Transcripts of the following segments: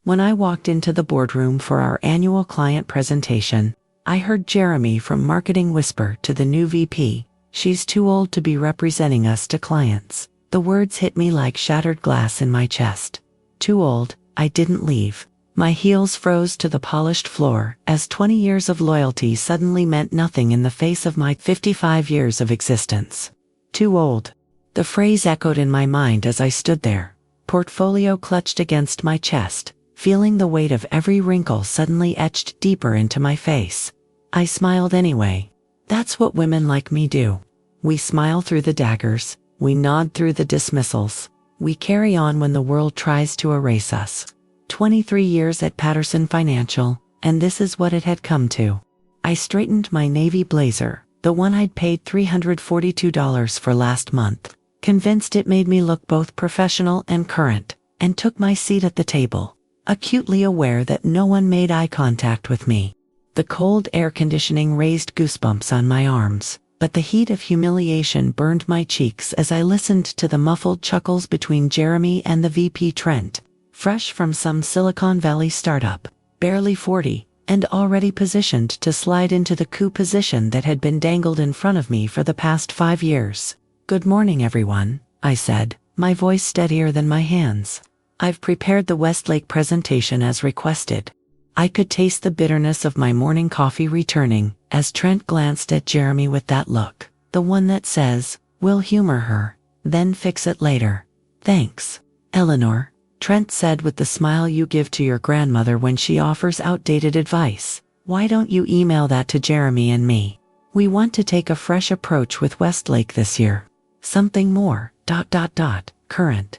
When I walked into the boardroom for our annual client presentation, I heard Jeremy from marketing whisper to the new VP, "She's too old to be representing us to clients." The words hit me like shattered glass in my chest. Too old. I didn't leave. My heels froze to the polished floor as 20 years of loyalty suddenly meant nothing in the face of my 55 years of existence. Too old. The phrase echoed in my mind as I stood there, portfolio clutched against my chest, feeling the weight of every wrinkle suddenly etched deeper into my face. I smiled anyway. That's what women like me do. We smile through the daggers, we nod through the dismissals, we carry on when the world tries to erase us. 23 years at Patterson Financial, and this is what it had come to. I straightened my navy blazer, the one I'd paid $342 for last month, convinced it made me look both professional and current, and took my seat at the table, acutely aware that no one made eye contact with me. The cold air conditioning raised goosebumps on my arms, but the heat of humiliation burned my cheeks as I listened to the muffled chuckles between Jeremy and the VP Trent, fresh from some Silicon Valley startup, barely 40, and already positioned to slide into the coup position that had been dangled in front of me for the past 5 years. "Good morning, everyone," I said, my voice steadier than my hands. "I've prepared the Westlake presentation as requested." I could taste the bitterness of my morning coffee returning as Trent glanced at Jeremy with that look, the one that says, "We'll humor her, then fix it later." "Thanks, Eleanor," Trent said with the smile you give to your grandmother when she offers outdated advice. "Why don't you email that to Jeremy and me? We want to take a fresh approach with Westlake this year. Something more, current. Current."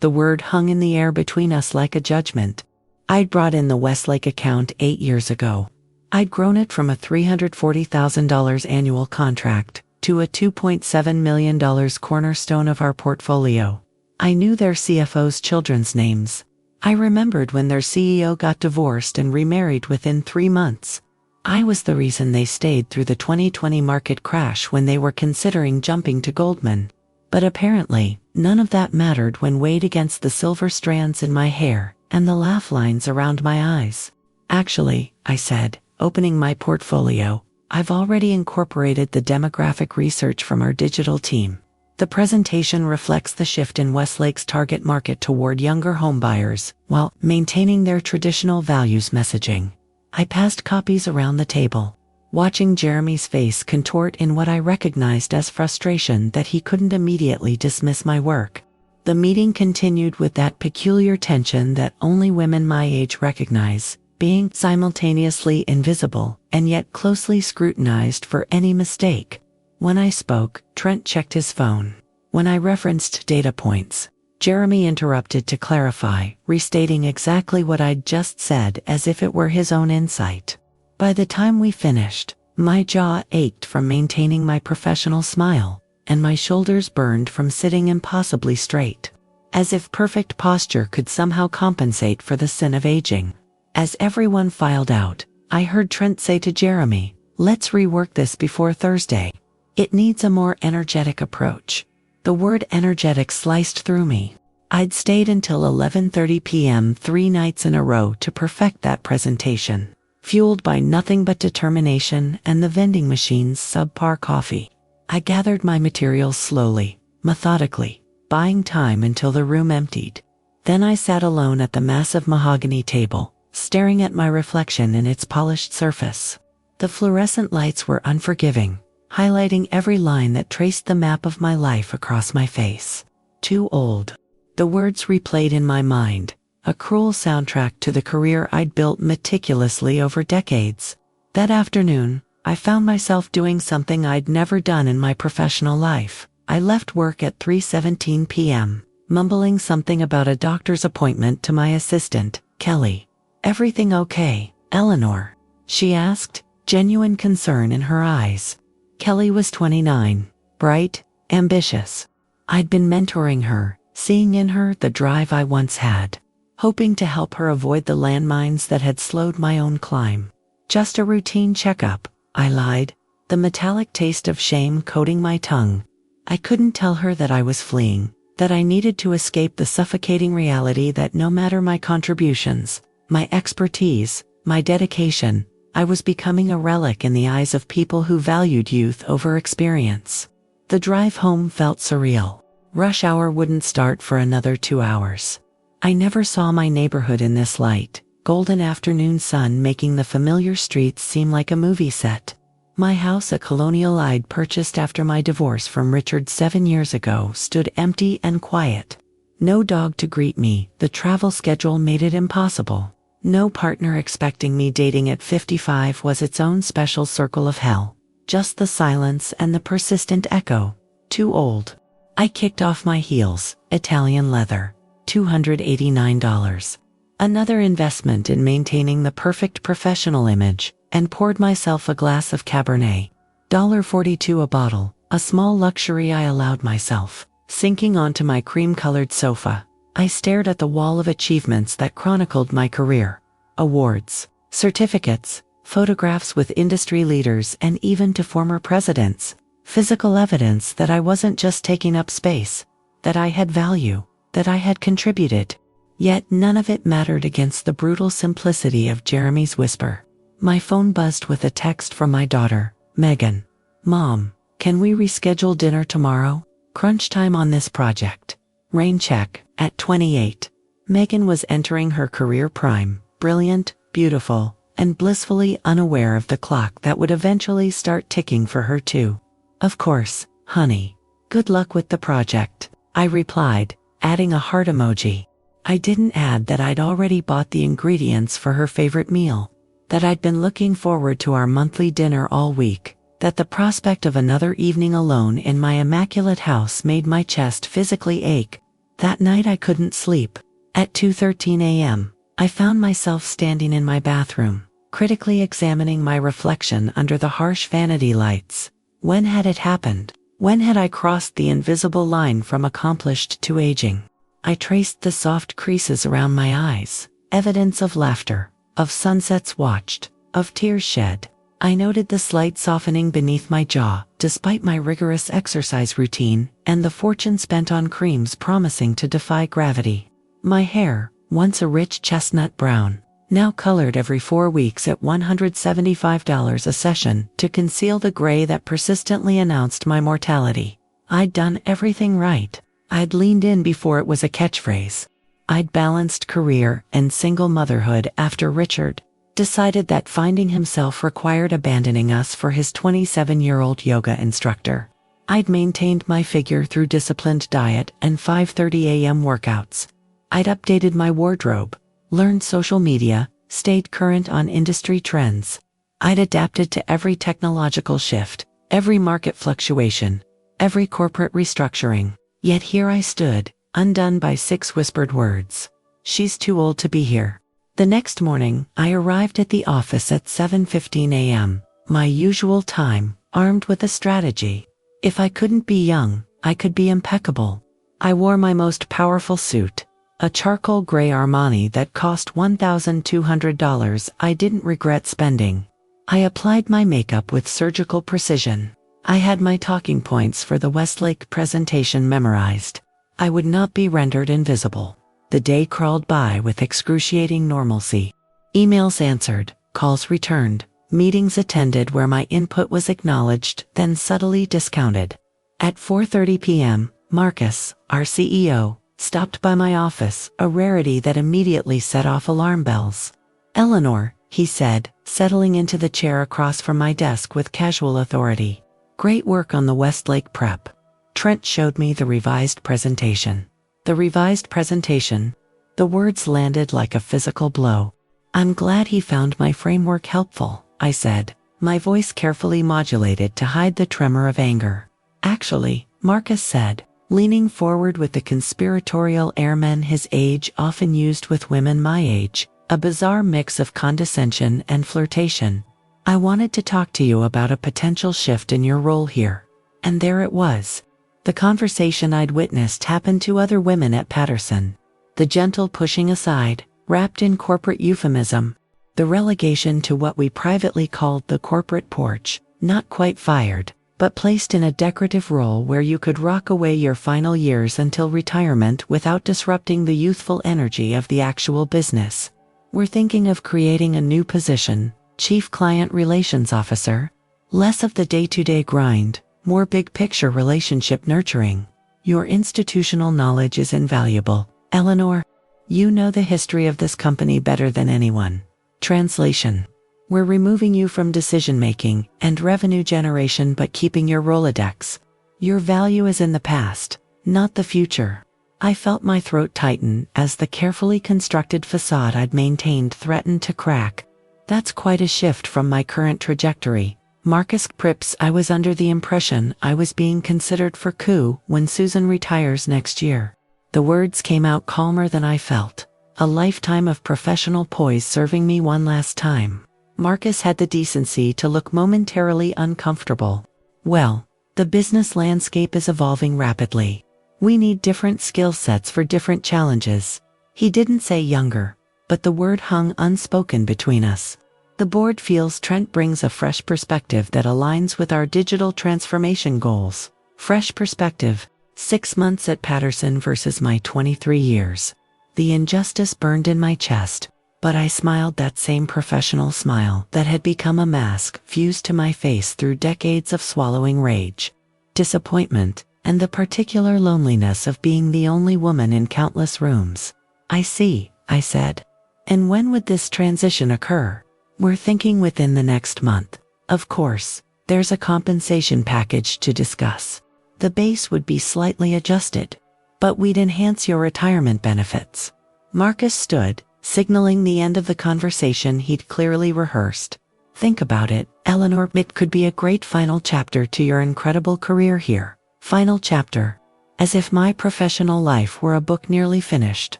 The word hung in the air between us like a judgment. I'd brought in the Westlake account 8 years ago. I'd grown it from a $340,000 annual contract to a $2.7 million cornerstone of our portfolio. I knew their CFO's children's names. I remembered when their CEO got divorced and remarried within 3 months. I was the reason they stayed through the 2020 market crash when they were considering jumping to Goldman. But apparently, none of that mattered when weighed against the silver strands in my hair and the laugh lines around my eyes. "Actually," I said, opening my portfolio, "I've already incorporated the demographic research from our digital team. The presentation reflects the shift in Westlake's target market toward younger homebuyers while maintaining their traditional values messaging." I passed copies around the table, watching Jeremy's face contort in what I recognized as frustration that he couldn't immediately dismiss my work. The meeting continued with that peculiar tension that only women my age recognize, being simultaneously invisible and yet closely scrutinized for any mistake. When I spoke, Trent checked his phone. When I referenced data points, Jeremy interrupted to clarify, restating exactly what I'd just said as if it were his own insight. By the time we finished, my jaw ached from maintaining my professional smile, and my shoulders burned from sitting impossibly straight, as if perfect posture could somehow compensate for the sin of aging. As everyone filed out, I heard Trent say to Jeremy, "Let's rework this before Thursday. It needs a more energetic approach." The word energetic sliced through me. I'd stayed until 11:30 p.m. 3 nights in a row to perfect that presentation, fueled by nothing but determination and the vending machine's subpar coffee. I gathered my materials slowly, methodically, buying time until the room emptied. Then I sat alone at the massive mahogany table, staring at my reflection in its polished surface. The fluorescent lights were unforgiving, highlighting every line that traced the map of my life across my face. Too old. The words replayed in my mind, a cruel soundtrack to the career I'd built meticulously over decades. That afternoon, I found myself doing something I'd never done in my professional life. I left work at 3:17 p.m., mumbling something about a doctor's appointment to my assistant, Kelly. "Everything okay, Eleanor?" she asked, genuine concern in her eyes. Kelly was 29, bright, ambitious. I'd been mentoring her, seeing in her the drive I once had, hoping to help her avoid the landmines that had slowed my own climb. "Just a routine checkup," I lied, the metallic taste of shame coating my tongue. I couldn't tell her that I was fleeing, that I needed to escape the suffocating reality that no matter my contributions, my expertise, my dedication, I was becoming a relic in the eyes of people who valued youth over experience. The drive home felt surreal. Rush hour wouldn't start for another 2 hours. I never saw my neighborhood in this light, golden afternoon sun making the familiar streets seem like a movie set. My house, a colonial I'd purchased after my divorce from Richard 7 years ago, stood empty and quiet. No dog to greet me, the travel schedule made it impossible. No partner expecting me. Dating at 55 was its own special circle of hell. Just the silence and the persistent echo. Too old. I kicked off my heels, Italian leather, $289. Another investment in maintaining the perfect professional image, and poured myself a glass of Cabernet. $1.42 a bottle, a small luxury I allowed myself. Sinking onto my cream-colored sofa, I stared at the wall of achievements that chronicled my career. Awards, certificates, photographs with industry leaders and even to former presidents. Physical evidence that I wasn't just taking up space, that I had value, that I had contributed. Yet none of it mattered against the brutal simplicity of Jeremy's whisper. My phone buzzed with a text from my daughter, Megan. Mom, can we reschedule dinner tomorrow? Crunch time on this project. Rain check, at 28. Megan was entering her career prime, brilliant, beautiful, and blissfully unaware of the clock that would eventually start ticking for her too. Of course, honey. Good luck with the project, I replied, adding a heart emoji. I didn't add that I'd already bought the ingredients for her favorite meal, that I'd been looking forward to our monthly dinner all week, that the prospect of another evening alone in my immaculate house made my chest physically ache. That night I couldn't sleep. At 2:13 a.m., I found myself standing in my bathroom, critically examining my reflection under the harsh vanity lights. When had it happened? When had I crossed the invisible line from accomplished to aging? I traced the soft creases around my eyes, evidence of laughter, of sunsets watched, of tears shed. I noted the slight softening beneath my jaw, despite my rigorous exercise routine, and the fortune spent on creams promising to defy gravity. My hair, once a rich chestnut brown, now colored every 4 weeks at $175 a session to conceal the gray that persistently announced my mortality. I'd done everything right. I'd leaned in before it was a catchphrase. I'd balanced career and single motherhood after Richard decided that finding himself required abandoning us for his 27-year-old yoga instructor. I'd maintained my figure through disciplined diet and 5:30 a.m. workouts. I'd updated my wardrobe, learned social media, stayed current on industry trends. I'd adapted to every technological shift, every market fluctuation, every corporate restructuring. Yet here I stood, undone by 6 whispered words. She's too old to be here. The next morning, I arrived at the office at 7:15 a.m., my usual time, armed with a strategy. If I couldn't be young, I could be impeccable. I wore my most powerful suit, a charcoal gray Armani that cost $1,200 I didn't regret spending. I applied my makeup with surgical precision. I had my talking points for the Westlake presentation memorized. I would not be rendered invisible. The day crawled by with excruciating normalcy. Emails answered, calls returned, meetings attended where my input was acknowledged, then subtly discounted. At 4:30 p.m., Marcus, our CEO, stopped by my office, a rarity that immediately set off alarm bells. Eleanor, he said, settling into the chair across from my desk with casual authority. Great work on the Westlake prep. Trent showed me the revised presentation. The revised presentation. The words landed like a physical blow. I'm glad he found my framework helpful, I said, my voice carefully modulated to hide the tremor of anger. Actually, Marcus said, leaning forward with the conspiratorial air men his age often used with women my age, a bizarre mix of condescension and flirtation. I wanted to talk to you about a potential shift in your role here. And there it was. The conversation I'd witnessed happened to other women at Patterson. The gentle pushing aside, wrapped in corporate euphemism. The relegation to what we privately called the corporate porch, not quite fired, but placed in a decorative role where you could rock away your final years until retirement without disrupting the youthful energy of the actual business. We're thinking of creating a new position, Chief Client Relations Officer. Less of the day-to-day grind, more big-picture relationship nurturing. Your institutional knowledge is invaluable, Eleanor. You know the history of this company better than anyone. Translation. We're removing you from decision-making and revenue generation but keeping your Rolodex. Your value is in the past, not the future. I felt my throat tighten as the carefully constructed facade I'd maintained threatened to crack. That's quite a shift from my current trajectory. Marcus Prips. I was under the impression I was being considered for coup when Susan retires next year. The words came out calmer than I felt. A lifetime of professional poise serving me one last time. Marcus had the decency to look momentarily uncomfortable. Well, the business landscape is evolving rapidly. We need different skill sets for different challenges. He didn't say younger, but the word hung unspoken between us. The board feels Trent brings a fresh perspective that aligns with our digital transformation goals. Fresh perspective. 6 months at Patterson versus my 23 years. The injustice burned in my chest, but I smiled that same professional smile that had become a mask fused to my face through decades of swallowing rage, disappointment, and the particular loneliness of being the only woman in countless rooms. I see, I said. And when would this transition occur? We're thinking within the next month. Of course, there's a compensation package to discuss. The base would be slightly adjusted, but we'd enhance your retirement benefits. Marcus stood, signaling the end of the conversation he'd clearly rehearsed. Think about it, Eleanor. It could be a great final chapter to your incredible career here. Final chapter. As if my professional life were a book nearly finished,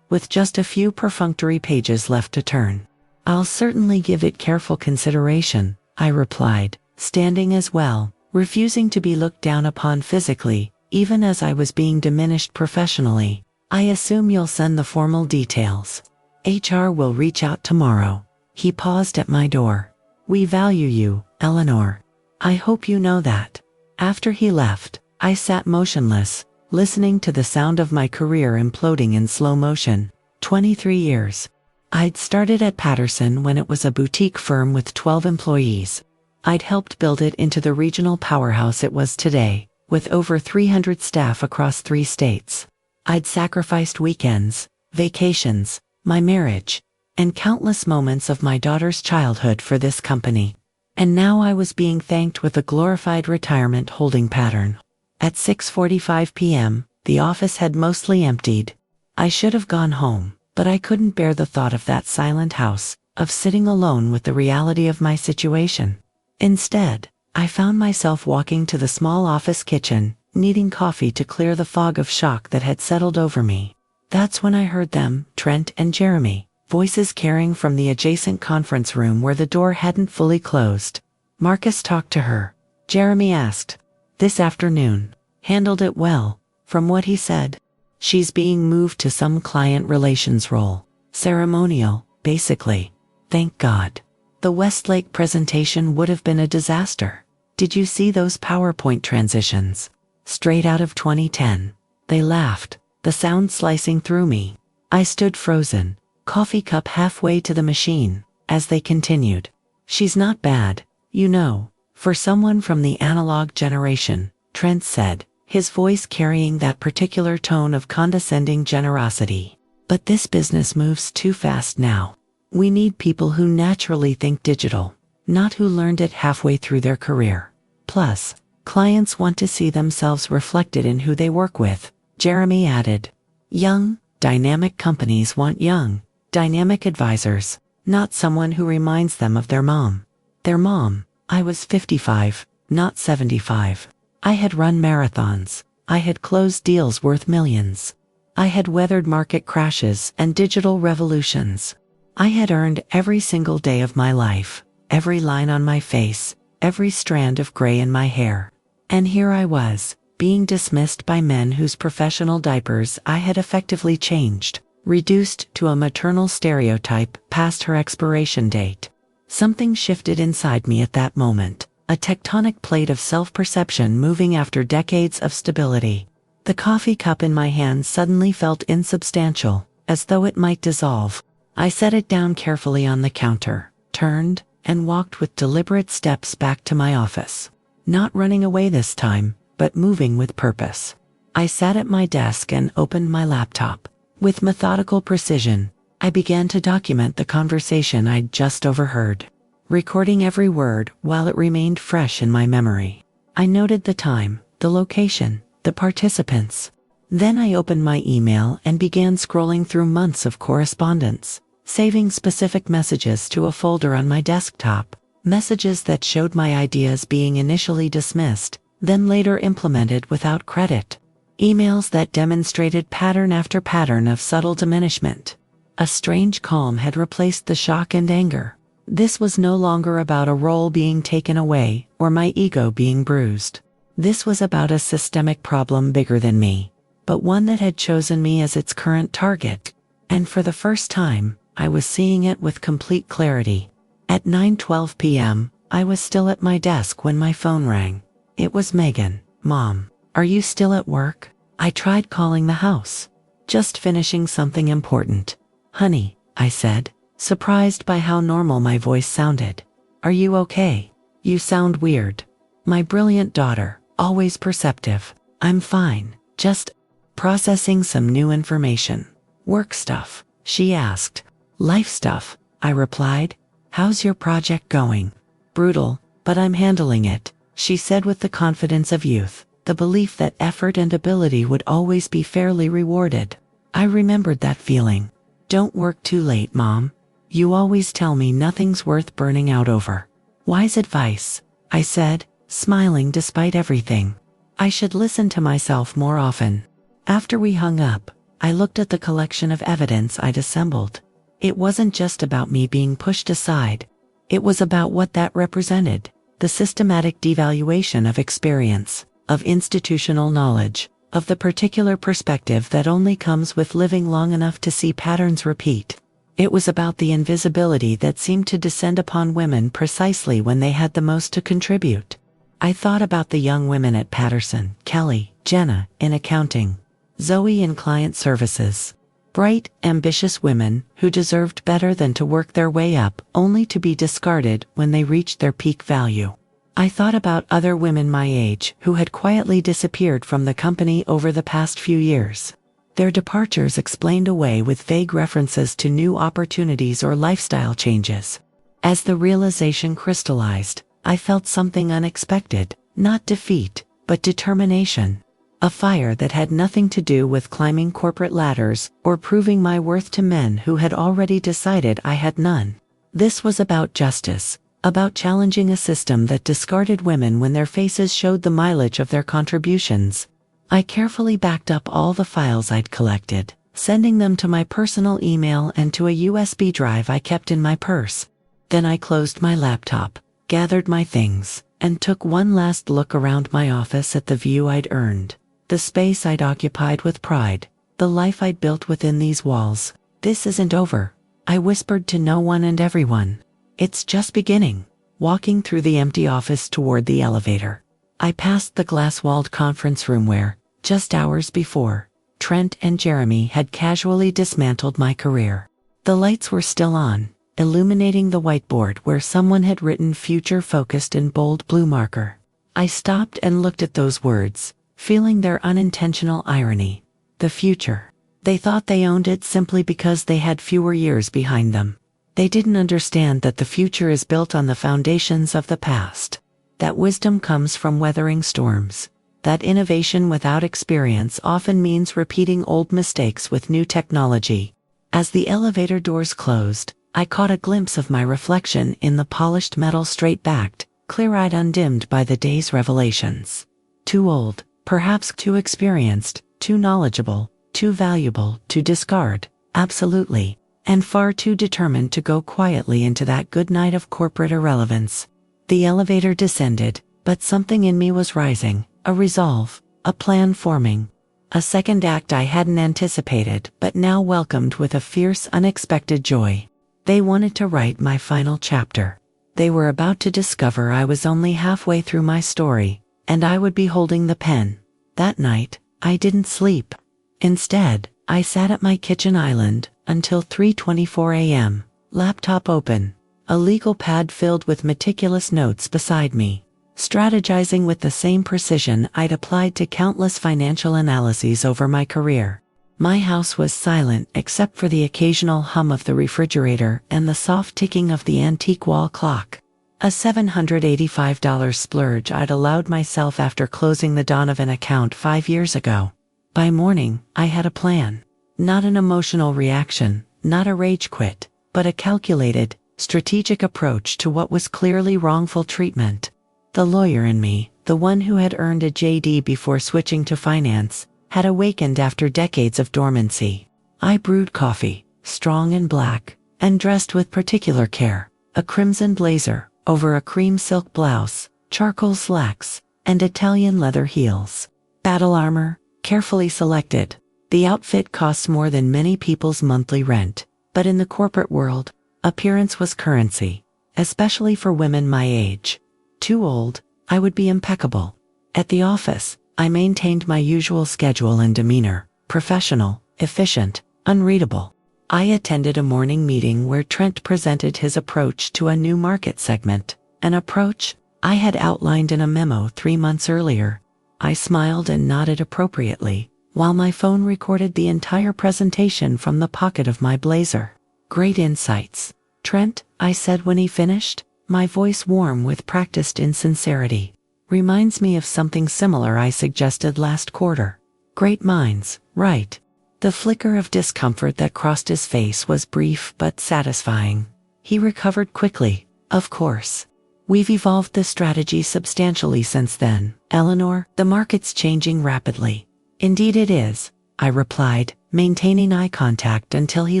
with just a few perfunctory pages left to turn. I'll certainly give it careful consideration, I replied, standing as well, refusing to be looked down upon physically, even as I was being diminished professionally. I assume you'll send the formal details. HR will reach out tomorrow. He paused at my door. We value you, Eleanor. I hope you know that. After he left, I sat motionless, listening to the sound of my career imploding in slow motion. 23 years. I'd started at Patterson when it was a boutique firm with 12 employees. I'd helped build it into the regional powerhouse it was today, with over 300 staff across 3 states. I'd sacrificed weekends, vacations, my marriage, and countless moments of my daughter's childhood for this company. And now I was being thanked with a glorified retirement holding pattern. At 6:45 p.m., the office had mostly emptied. I should have gone home, but I couldn't bear the thought of that silent house, of sitting alone with the reality of my situation. Instead, I found myself walking to the small office kitchen, needing coffee to clear the fog of shock that had settled over me. That's when I heard them, Trent and Jeremy, voices carrying from the adjacent conference room where the door hadn't fully closed. Marcus talked to her. Jeremy asked. This afternoon. Handled it well, from what he said. She's being moved to some client relations role. Ceremonial, basically. Thank God. The Westlake presentation would have been a disaster. Did you see those PowerPoint transitions? Straight out of 2010. They laughed, the sound slicing through me. I stood frozen, coffee cup halfway to the machine, as they continued. She's not bad, you know, for someone from the analog generation, Trent said, his voice carrying that particular tone of condescending generosity. But this business moves too fast now. We need people who naturally think digital, not who learned it halfway through their career. Plus, clients want to see themselves reflected in who they work with, Jeremy added. Young, dynamic companies want young, dynamic advisors, not someone who reminds them of their mom. Their mom. I was 55, not 75. I had run marathons. I had closed deals worth millions. I had weathered market crashes and digital revolutions. I had earned every single day of my life, every line on my face, every strand of gray in my hair. And here I was, being dismissed by men whose professional diapers I had effectively changed, reduced to a maternal stereotype past her expiration date. Something shifted inside me at that moment. a tectonic plate of self-perception moving after decades of stability. The coffee cup in my hand suddenly felt insubstantial, as though it might dissolve. I set it down carefully on the counter, turned, and walked with deliberate steps back to my office. Not running away this time, but moving with purpose. I sat at my desk and opened my laptop. With methodical precision, I began to document the conversation I'd just overheard, recording every word while it remained fresh in my memory. I noted the time, the location, the participants. Then I opened my email and began scrolling through months of correspondence, saving specific messages to a folder on my desktop, messages that showed my ideas being initially dismissed, then later implemented without credit. Emails that demonstrated pattern after pattern of subtle diminishment. A strange calm had replaced the shock and anger. This was no longer about a role being taken away or my ego being bruised. This was about a systemic problem bigger than me, but one that had chosen me as its current target. And for the first time, I was seeing it with complete clarity. At 9:12 p.m., I was still at my desk when my phone rang. It was Megan. "Mom, are you still at work?" I tried calling the house. "Just finishing something important." "Honey," I said, surprised by how normal my voice sounded. "Are you okay? You sound weird." My brilliant daughter, always perceptive. "I'm fine, just processing some new information." "Work stuff?" she asked. "Life stuff," I replied. "How's your project going?" "Brutal, but I'm handling it," she said with the confidence of youth, the belief that effort and ability would always be fairly rewarded. I remembered that feeling. "Don't work too late, Mom. You always tell me nothing's worth burning out over." "Wise advice," I said, smiling despite everything. I should listen to myself more often. After we hung up, I looked at the collection of evidence I'd assembled. It wasn't just about me being pushed aside. It was about what that represented, the systematic devaluation of experience, of institutional knowledge, of the particular perspective that only comes with living long enough to see patterns repeat. It was about the invisibility that seemed to descend upon women precisely when they had the most to contribute. I thought about the young women at Patterson, Kelly, Jenna in accounting, Zoe in client services. Bright, ambitious women who deserved better than to work their way up only to be discarded when they reached their peak value. I thought about other women my age who had quietly disappeared from the company over the past few years. Their departures explained away with vague references to new opportunities or lifestyle changes. As the realization crystallized, I felt something unexpected, not defeat, but determination. A fire that had nothing to do with climbing corporate ladders or proving my worth to men who had already decided I had none. This was about justice, about challenging a system that discarded women when their faces showed the mileage of their contributions. I carefully backed up all the files I'd collected, sending them to my personal email and to a USB drive I kept in my purse. Then I closed my laptop, gathered my things, and took one last look around my office at the view I'd earned. The space I'd occupied with pride, the life I'd built within these walls. "This isn't over," I whispered to no one and everyone. "It's just beginning." Walking through the empty office toward the elevator, I passed the glass-walled conference room where, just hours before, Trent and Jeremy had casually dismantled my career. The lights were still on, illuminating the whiteboard where someone had written "future" focused in bold blue marker. I stopped and looked at those words, feeling their unintentional irony. The future. They thought they owned it simply because they had fewer years behind them. They didn't understand that the future is built on the foundations of the past. That wisdom comes from weathering storms. That innovation without experience often means repeating old mistakes with new technology. As the elevator doors closed, I caught a glimpse of my reflection in the polished metal straight-backed, clear-eyed undimmed by the day's revelations. Too old, perhaps too experienced, too knowledgeable, too valuable to discard, absolutely, and far too determined to go quietly into that good night of corporate irrelevance. The elevator descended, but something in me was rising, a resolve, a plan forming. A second act I hadn't anticipated but now welcomed with a fierce, unexpected joy. They wanted to write my final chapter. They were about to discover I was only halfway through my story, and I would be holding the pen. That night, I didn't sleep. Instead, I sat at my kitchen island until 3:24 a.m., laptop open, a legal pad filled with meticulous notes beside me, strategizing with the same precision I'd applied to countless financial analyses over my career. My house was silent except for the occasional hum of the refrigerator and the soft ticking of the antique wall clock. A $785 splurge I'd allowed myself after closing the Donovan account 5 years ago. By morning, I had a plan. Not an emotional reaction, not a rage quit, but a calculated, strategic approach to what was clearly wrongful treatment. The lawyer in me, the one who had earned a JD before switching to finance, had awakened after decades of dormancy. I brewed coffee, strong and black, and dressed with particular care, a crimson blazer, over a cream silk blouse, charcoal slacks, and Italian leather heels. Battle armor, carefully selected. The outfit costs more than many people's monthly rent, but in the corporate world, appearance was currency, especially for women my age. Too old, I would be impeccable. At the office, I maintained my usual schedule and demeanor, professional, efficient, unreadable. I attended a morning meeting where Trent presented his approach to a new market segment, an approach I had outlined in a memo 3 months earlier. I smiled and nodded appropriately, while my phone recorded the entire presentation from the pocket of my blazer. Great insights, Trent, I said when he finished, my voice warm with practiced insincerity. Reminds me of something similar I suggested last quarter. Great minds, right? The flicker of discomfort that crossed his face was brief but satisfying. He recovered quickly, of course. We've evolved the strategy substantially since then, Eleanor. The market's changing rapidly. Indeed it is, I replied, maintaining eye contact until he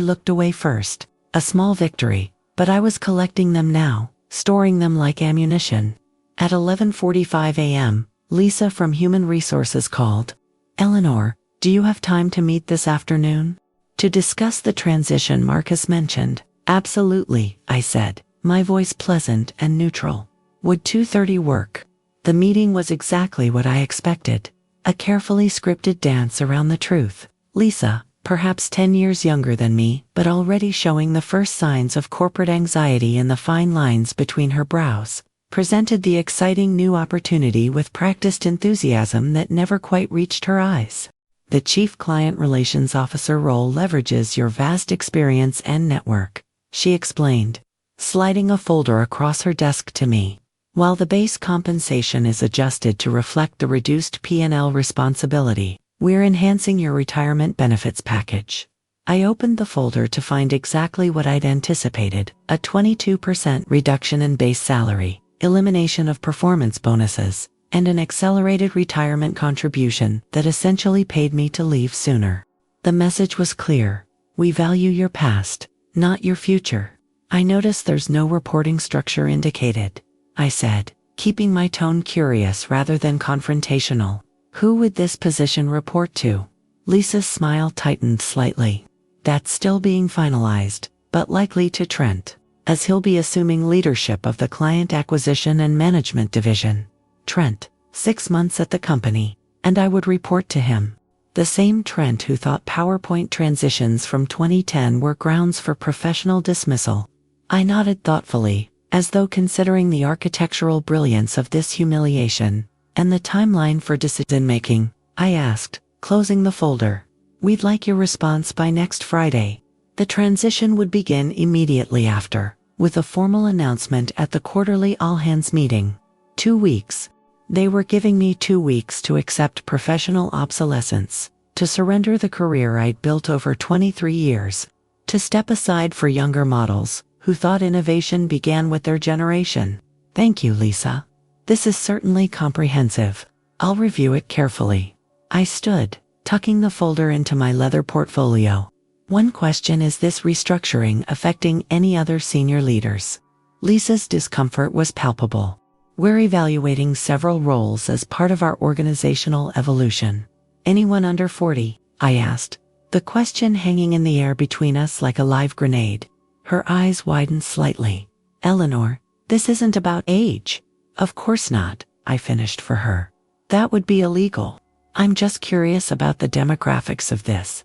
looked away first. A small victory, but I was collecting them now, storing them like ammunition. At 11:45 a.m., Lisa from Human Resources called. Eleanor, do you have time to meet this afternoon? To discuss the transition Marcus mentioned. Absolutely, I said, my voice pleasant and neutral. Would 2:30 work? The meeting was exactly what I expected. A carefully scripted dance around the truth. Lisa, perhaps 10 years younger than me, but already showing the first signs of corporate anxiety in the fine lines between her brows, presented the exciting new opportunity with practiced enthusiasm that never quite reached her eyes. The Chief Client Relations Officer role leverages your vast experience and network, she explained, sliding a folder across her desk to me. While the base compensation is adjusted to reflect the reduced P&L responsibility, we're enhancing your retirement benefits package. I opened the folder to find exactly what I'd anticipated, a 22% reduction in base salary, elimination of performance bonuses, and an accelerated retirement contribution that essentially paid me to leave sooner. The message was clear. We value your past, not your future. I notice there's no reporting structure indicated, I said, keeping my tone curious rather than confrontational. Who would this position report to? Lisa's smile tightened slightly. That's still being finalized, but likely to Trent, as he'll be assuming leadership of the client acquisition and management division. Trent, 6 months at the company, and I would report to him. The same Trent who thought PowerPoint transitions from 2010 were grounds for professional dismissal. I nodded thoughtfully, as though considering the architectural brilliance of this humiliation, and the timeline for decision-making. I asked, closing the folder. We'd like your response by next Friday. The transition would begin immediately after, with a formal announcement at the quarterly all-hands meeting. 2 weeks. They were giving me 2 weeks to accept professional obsolescence, to surrender the career I'd built over 23 years, to step aside for younger models who thought innovation began with their generation. Thank you, Lisa. This is certainly comprehensive. I'll review it carefully. I stood, tucking the folder into my leather portfolio. One question: is this restructuring affecting any other senior leaders? Lisa's discomfort was palpable. We're evaluating several roles as part of our organizational evolution. Anyone under 40? I asked, the question hanging in the air between us like a live grenade. Her eyes widened slightly. Eleanor, This isn't about age. Of course not, I finished for her. That would be illegal. I'm just curious about the demographics of this,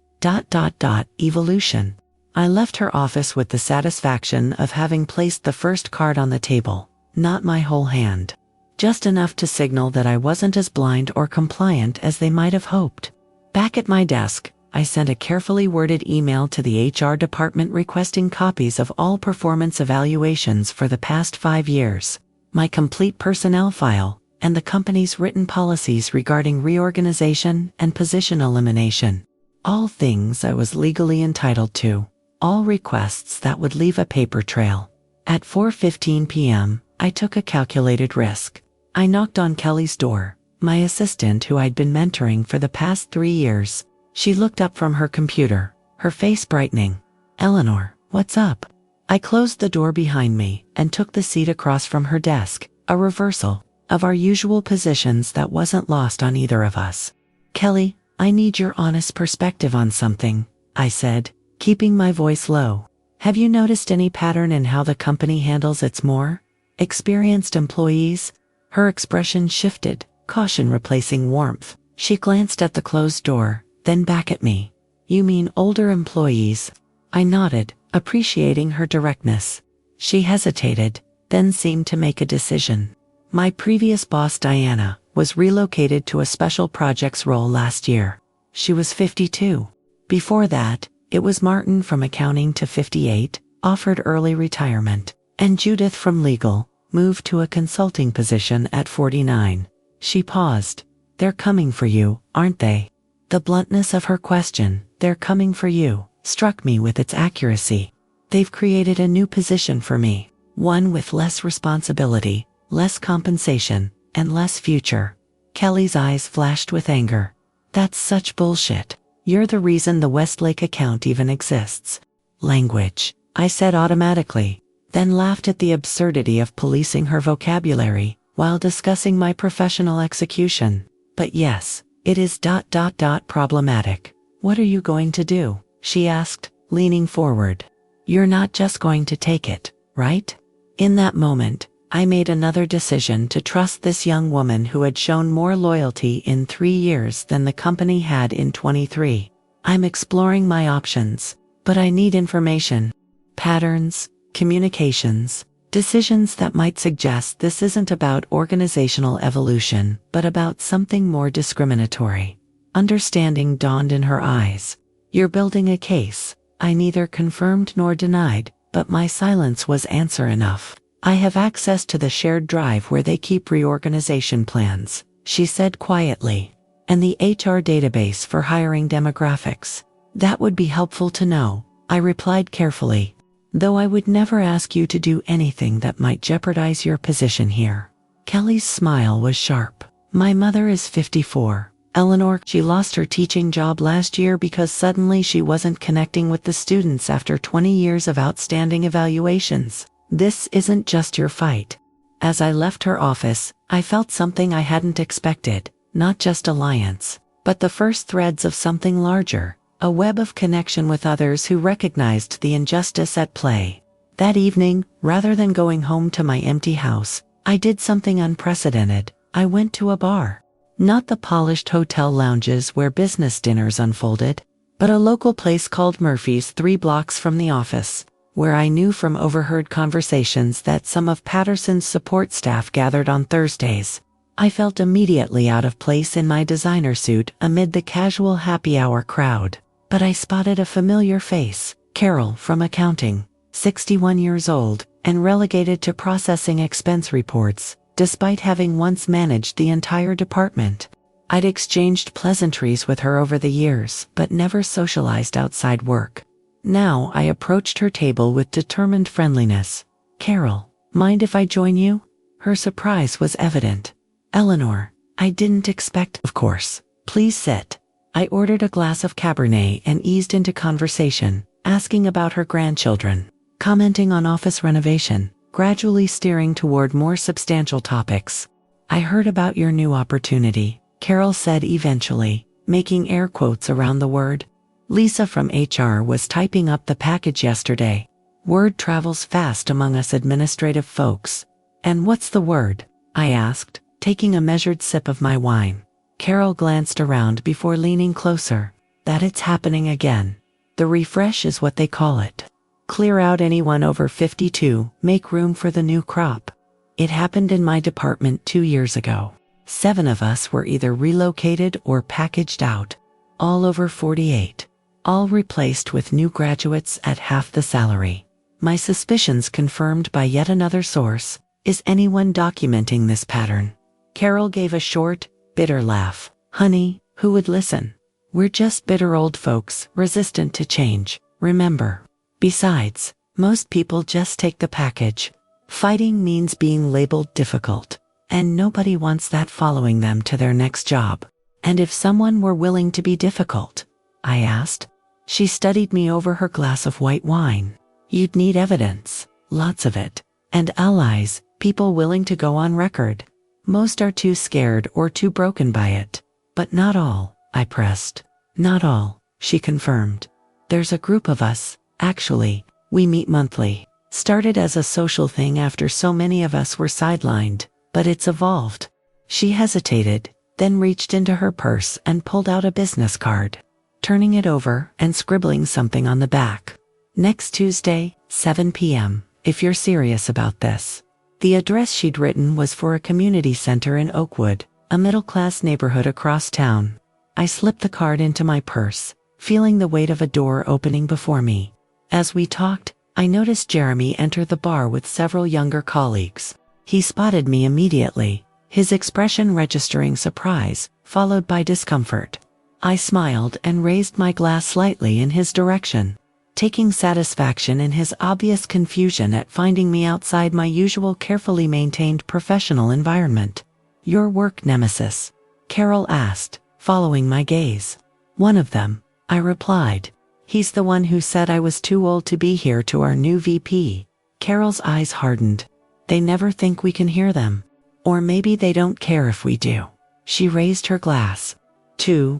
evolution. I left her office with the satisfaction of having placed the first card on the table, not my whole hand. Just enough to signal that I wasn't as blind or compliant as they might have hoped. Back at my desk, I sent a carefully worded email to the HR department requesting copies of all performance evaluations for the past 5 years, my complete personnel file, and the company's written policies regarding reorganization and position elimination. All things I was legally entitled to. All requests that would leave a paper trail. At 4:15 p.m., I took a calculated risk. I knocked on Kelly's door, my assistant who I'd been mentoring for the past 3 years. She looked up from her computer, her face brightening. "Eleanor, what's up?" I closed the door behind me and took the seat across from her desk, a reversal of our usual positions that wasn't lost on either of us. "Kelly, I need your honest perspective on something," I said, keeping my voice low. "Have you noticed any pattern in how the company handles its more experienced employees?" Her expression shifted, caution replacing warmth. She glanced at the closed door, then back at me. "You mean older employees?" I nodded, appreciating her directness. She hesitated, then seemed to make a decision. "My previous boss, Diana, was relocated to a special projects role last year. She was 52. Before that, it was Martin from accounting to 58, offered early retirement, and Judith from legal, moved to a consulting position at 49. She paused. "They're coming for you, aren't they?" The bluntness of her question, "They're coming for you," struck me with its accuracy. They've created a new position for me, one with less responsibility, less compensation, and less future. Kelly's eyes flashed with anger. "That's such bullshit. You're the reason the Westlake account even exists." "Language," I said automatically, then laughed at the absurdity of policing her vocabulary while discussing my professional execution. "But yes, it is problematic." "What are you going to do?" she asked, leaning forward. "You're not just going to take it, right?" In that moment, I made another decision to trust this young woman who had shown more loyalty in 3 years than the company had in 23. "I'm exploring my options, but I need information. Patterns, communications, decisions that might suggest this isn't about organizational evolution, but about something more discriminatory." Understanding dawned in her eyes. "You're building a case." I neither confirmed nor denied, but my silence was answer enough. "I have access to the shared drive where they keep reorganization plans," she said quietly, "and the HR database for hiring demographics." "That would be helpful to know," I replied carefully, "though I would never ask you to do anything that might jeopardize your position here." Kelly's smile was sharp. "My mother is 54. Eleanor, she lost her teaching job last year because suddenly she wasn't connecting with the students after 20 years of outstanding evaluations. This isn't just your fight." As I left her office, I felt something I hadn't expected, not just alliance, but the first threads of something larger, a web of connection with others who recognized the injustice at play. That evening, rather than going home to my empty house, I did something unprecedented. I went to a bar. Not the polished hotel lounges where business dinners unfolded, but a local place called Murphy's 3 blocks from the office, where I knew from overheard conversations that some of Patterson's support staff gathered on Thursdays. I felt immediately out of place in my designer suit amid the casual happy hour crowd, but I spotted a familiar face, Carol from accounting, 61 years old, and relegated to processing expense reports, despite having once managed the entire department. I'd exchanged pleasantries with her over the years, but never socialized outside work. Now I approached her table with determined friendliness. "Carol, mind if I join you?" Her surprise was evident. "Eleanor, I didn't expect—" "Of course. Please sit." I ordered a glass of Cabernet and eased into conversation, asking about her grandchildren, commenting on office renovation, gradually steering toward more substantial topics. "I heard about your new opportunity," Carol said eventually, making air quotes around the word. "Lisa from HR was typing up the package yesterday. Word travels fast among us administrative folks," And what's the word? I asked, taking a measured sip of my wine. Carol glanced around before leaning closer. That it's happening again. The refresh is what they call it. Clear out anyone over 52, make room for the new crop. It happened in my department 2 years ago. 7 of us were either relocated or packaged out. All over 48. All replaced with new graduates at half the salary. My suspicions confirmed by yet another source. Is anyone documenting this pattern? Carol gave a short, bitter laugh. Honey, who would listen? We're just bitter old folks, resistant to change, remember. Besides, most people just take the package. Fighting means being labeled difficult, and nobody wants that following them to their next job. And if someone were willing to be difficult? I asked. She studied me over her glass of white wine. You'd need evidence, lots of it, and allies, people willing to go on record. Most are too scared or too broken by it. But not all, I pressed. Not all, she confirmed. There's a group of us, actually, we meet monthly. Started as a social thing after so many of us were sidelined, but it's evolved. She hesitated, then reached into her purse and pulled out a business card, turning it over and scribbling something on the back. Next Tuesday, 7 p.m., if you're serious about this. The address she'd written was for a community center in Oakwood, a middle-class neighborhood across town. I slipped the card into my purse, feeling the weight of a door opening before me. As we talked, I noticed Jeremy enter the bar with several younger colleagues. He spotted me immediately, his expression registering surprise, followed by discomfort. I smiled and raised my glass slightly in his direction, taking satisfaction in his obvious confusion at finding me outside my usual carefully maintained professional environment. Your work nemesis? Carol asked, following my gaze. One of them, I replied. He's the one who said I was too old to be here to our new VP. Carol's eyes hardened. They never think we can hear them. Or maybe they don't care if we do. She raised her glass.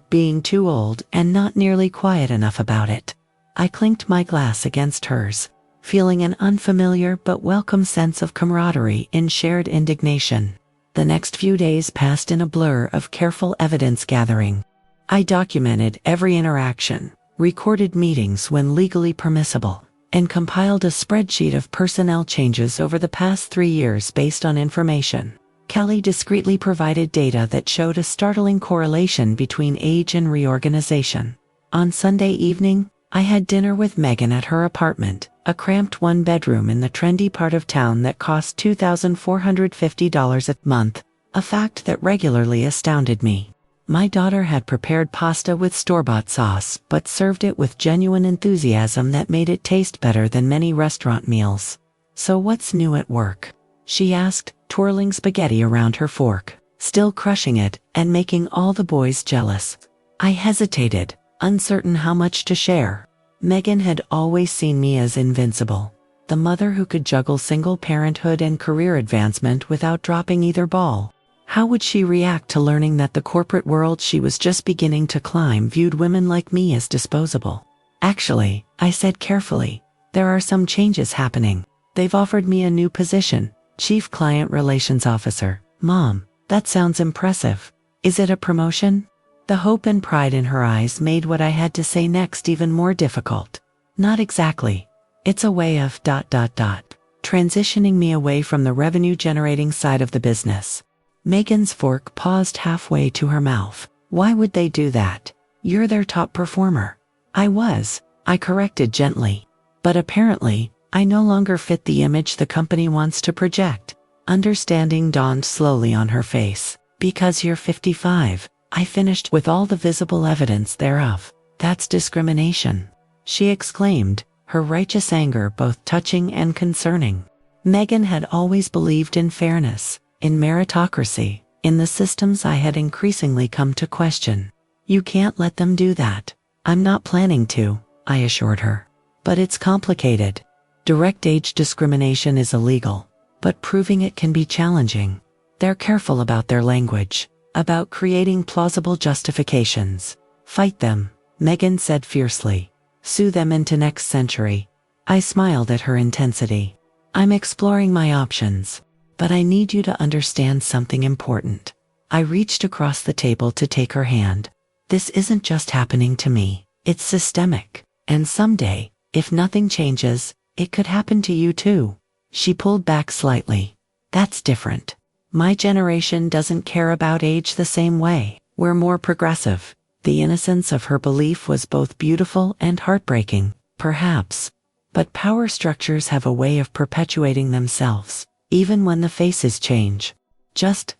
Being too old and not nearly quiet enough about it. I clinked my glass against hers, feeling an unfamiliar but welcome sense of camaraderie in shared indignation. The next few days passed in a blur of careful evidence gathering. I documented every interaction, recorded meetings when legally permissible, and compiled a spreadsheet of personnel changes over the past 3 years based on information. Kelly discreetly provided data that showed a startling correlation between age and reorganization. On Sunday evening, I had dinner with Megan at her apartment, a cramped 1-bedroom in the trendy part of town that cost $2,450 a month, a fact that regularly astounded me. My daughter had prepared pasta with store-bought sauce, but served it with genuine enthusiasm that made it taste better than many restaurant meals. So what's new at work? She asked, twirling spaghetti around her fork, still crushing it and making all the boys jealous. I hesitated, uncertain how much to share. Megan had always seen me as invincible, the mother who could juggle single parenthood and career advancement without dropping either ball. How would she react to learning that the corporate world she was just beginning to climb viewed women like me as disposable? Actually, I said carefully, there are some changes happening. They've offered me a new position, Chief Client Relations Officer. Mom, that sounds impressive. Is it a promotion? The hope and pride in her eyes made what I had to say next even more difficult. Not exactly. It's a way of ... transitioning me away from the revenue-generating side of the business. Megan's fork paused halfway to her mouth. Why would they do that? You're their top performer. I corrected gently. But apparently, I no longer fit the image the company wants to project. Understanding dawned slowly on her face. Because you're 55. I finished with all the visible evidence thereof. That's discrimination, she exclaimed, her righteous anger both touching and concerning. Megan had always believed in fairness, in meritocracy, in the systems I had increasingly come to question. You can't let them do that. I'm not planning to, I assured her. But it's complicated. Direct age discrimination is illegal, but proving it can be challenging. They're careful about their language. About creating plausible justifications. Fight them, Megan said fiercely. Sue them into next century. I smiled at her intensity. I'm exploring my options. But I need you to understand something important. I reached across the table to take her hand. This isn't just happening to me, it's systemic. And someday, if nothing changes, it could happen to you too. She pulled back slightly. That's different. My generation doesn't care about age the same way. We're more progressive. The innocence of her belief was both beautiful and heartbreaking, perhaps. But power structures have a way of perpetuating themselves, even when the faces change. Just ...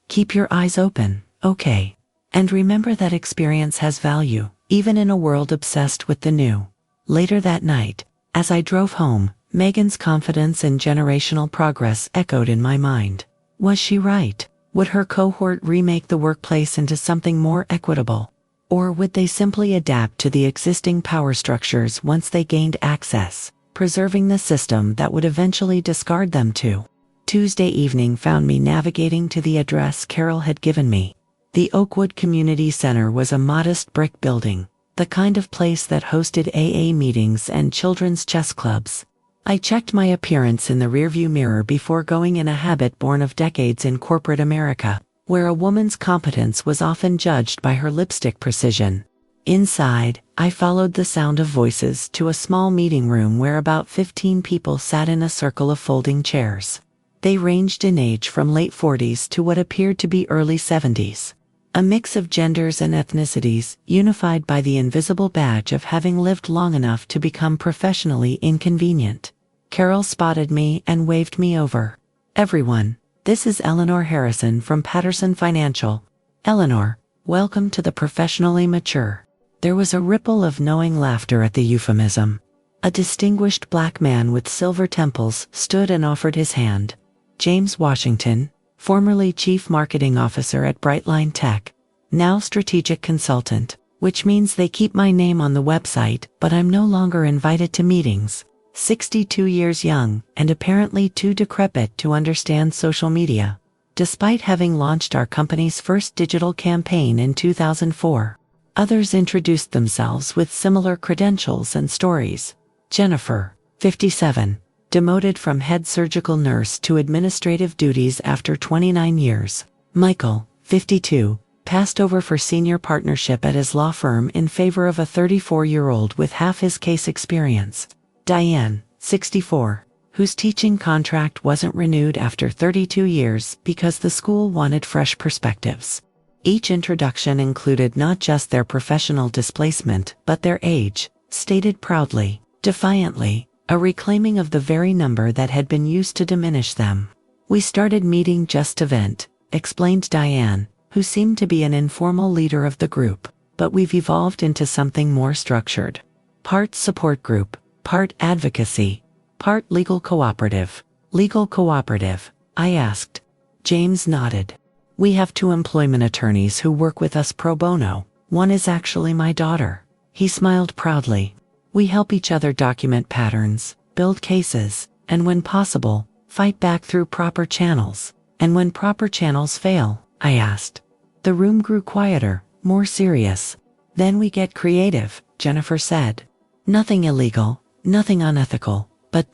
keep your eyes open, okay? And remember that experience has value, even in a world obsessed with the new. Later that night, as I drove home, Megan's confidence in generational progress echoed in my mind. Was she right? Would her cohort remake the workplace into something more equitable? Or would they simply adapt to the existing power structures once they gained access, preserving the system that would eventually discard them too? Tuesday evening found me navigating to the address Carol had given me. The Oakwood Community Center was a modest brick building, the kind of place that hosted AA meetings and children's chess clubs. I checked my appearance in the rearview mirror before going in a habit born of decades in corporate America, where a woman's competence was often judged by her lipstick precision. Inside, I followed the sound of voices to a small meeting room where about 15 people sat in a circle of folding chairs. They ranged in age from late 40s to what appeared to be early 70s. A mix of genders and ethnicities, unified by the invisible badge of having lived long enough to become professionally inconvenient. Carol spotted me and waved me over. "Everyone, this is Eleanor Harrison from Patterson Financial. Eleanor, welcome to the professionally mature." There was a ripple of knowing laughter at the euphemism. A distinguished black man with silver temples stood and offered his hand. James Washington, formerly Chief Marketing Officer at Brightline Tech, now Strategic Consultant, which means they keep my name on the website, but I'm no longer invited to meetings. 62 years young, and apparently too decrepit to understand social media, despite having launched our company's first digital campaign in 2004. Others introduced themselves with similar credentials and stories. Jennifer, 57. Demoted from head surgical nurse to administrative duties after 29 years. Michael, 52, passed over for senior partnership at his law firm in favor of a 34-year-old with half his case experience. Diane, 64, whose teaching contract wasn't renewed after 32 years because the school wanted fresh perspectives. Each introduction included not just their professional displacement, but their age, stated proudly, defiantly, a reclaiming of the very number that had been used to diminish them. "We started meeting just to vent," explained Diane, who seemed to be an informal leader of the group, "but we've evolved into something more structured. Part support group, part advocacy, part legal cooperative." "Legal cooperative?" I asked. James nodded. "We have 2 employment attorneys who work with us pro bono. One is actually my daughter." He smiled proudly. "We help each other document patterns, build cases, and when possible, fight back through proper channels." "And when proper channels fail?" I asked. The room grew quieter, more serious. "Then we get creative," Jennifer said. "Nothing illegal, nothing unethical, but ...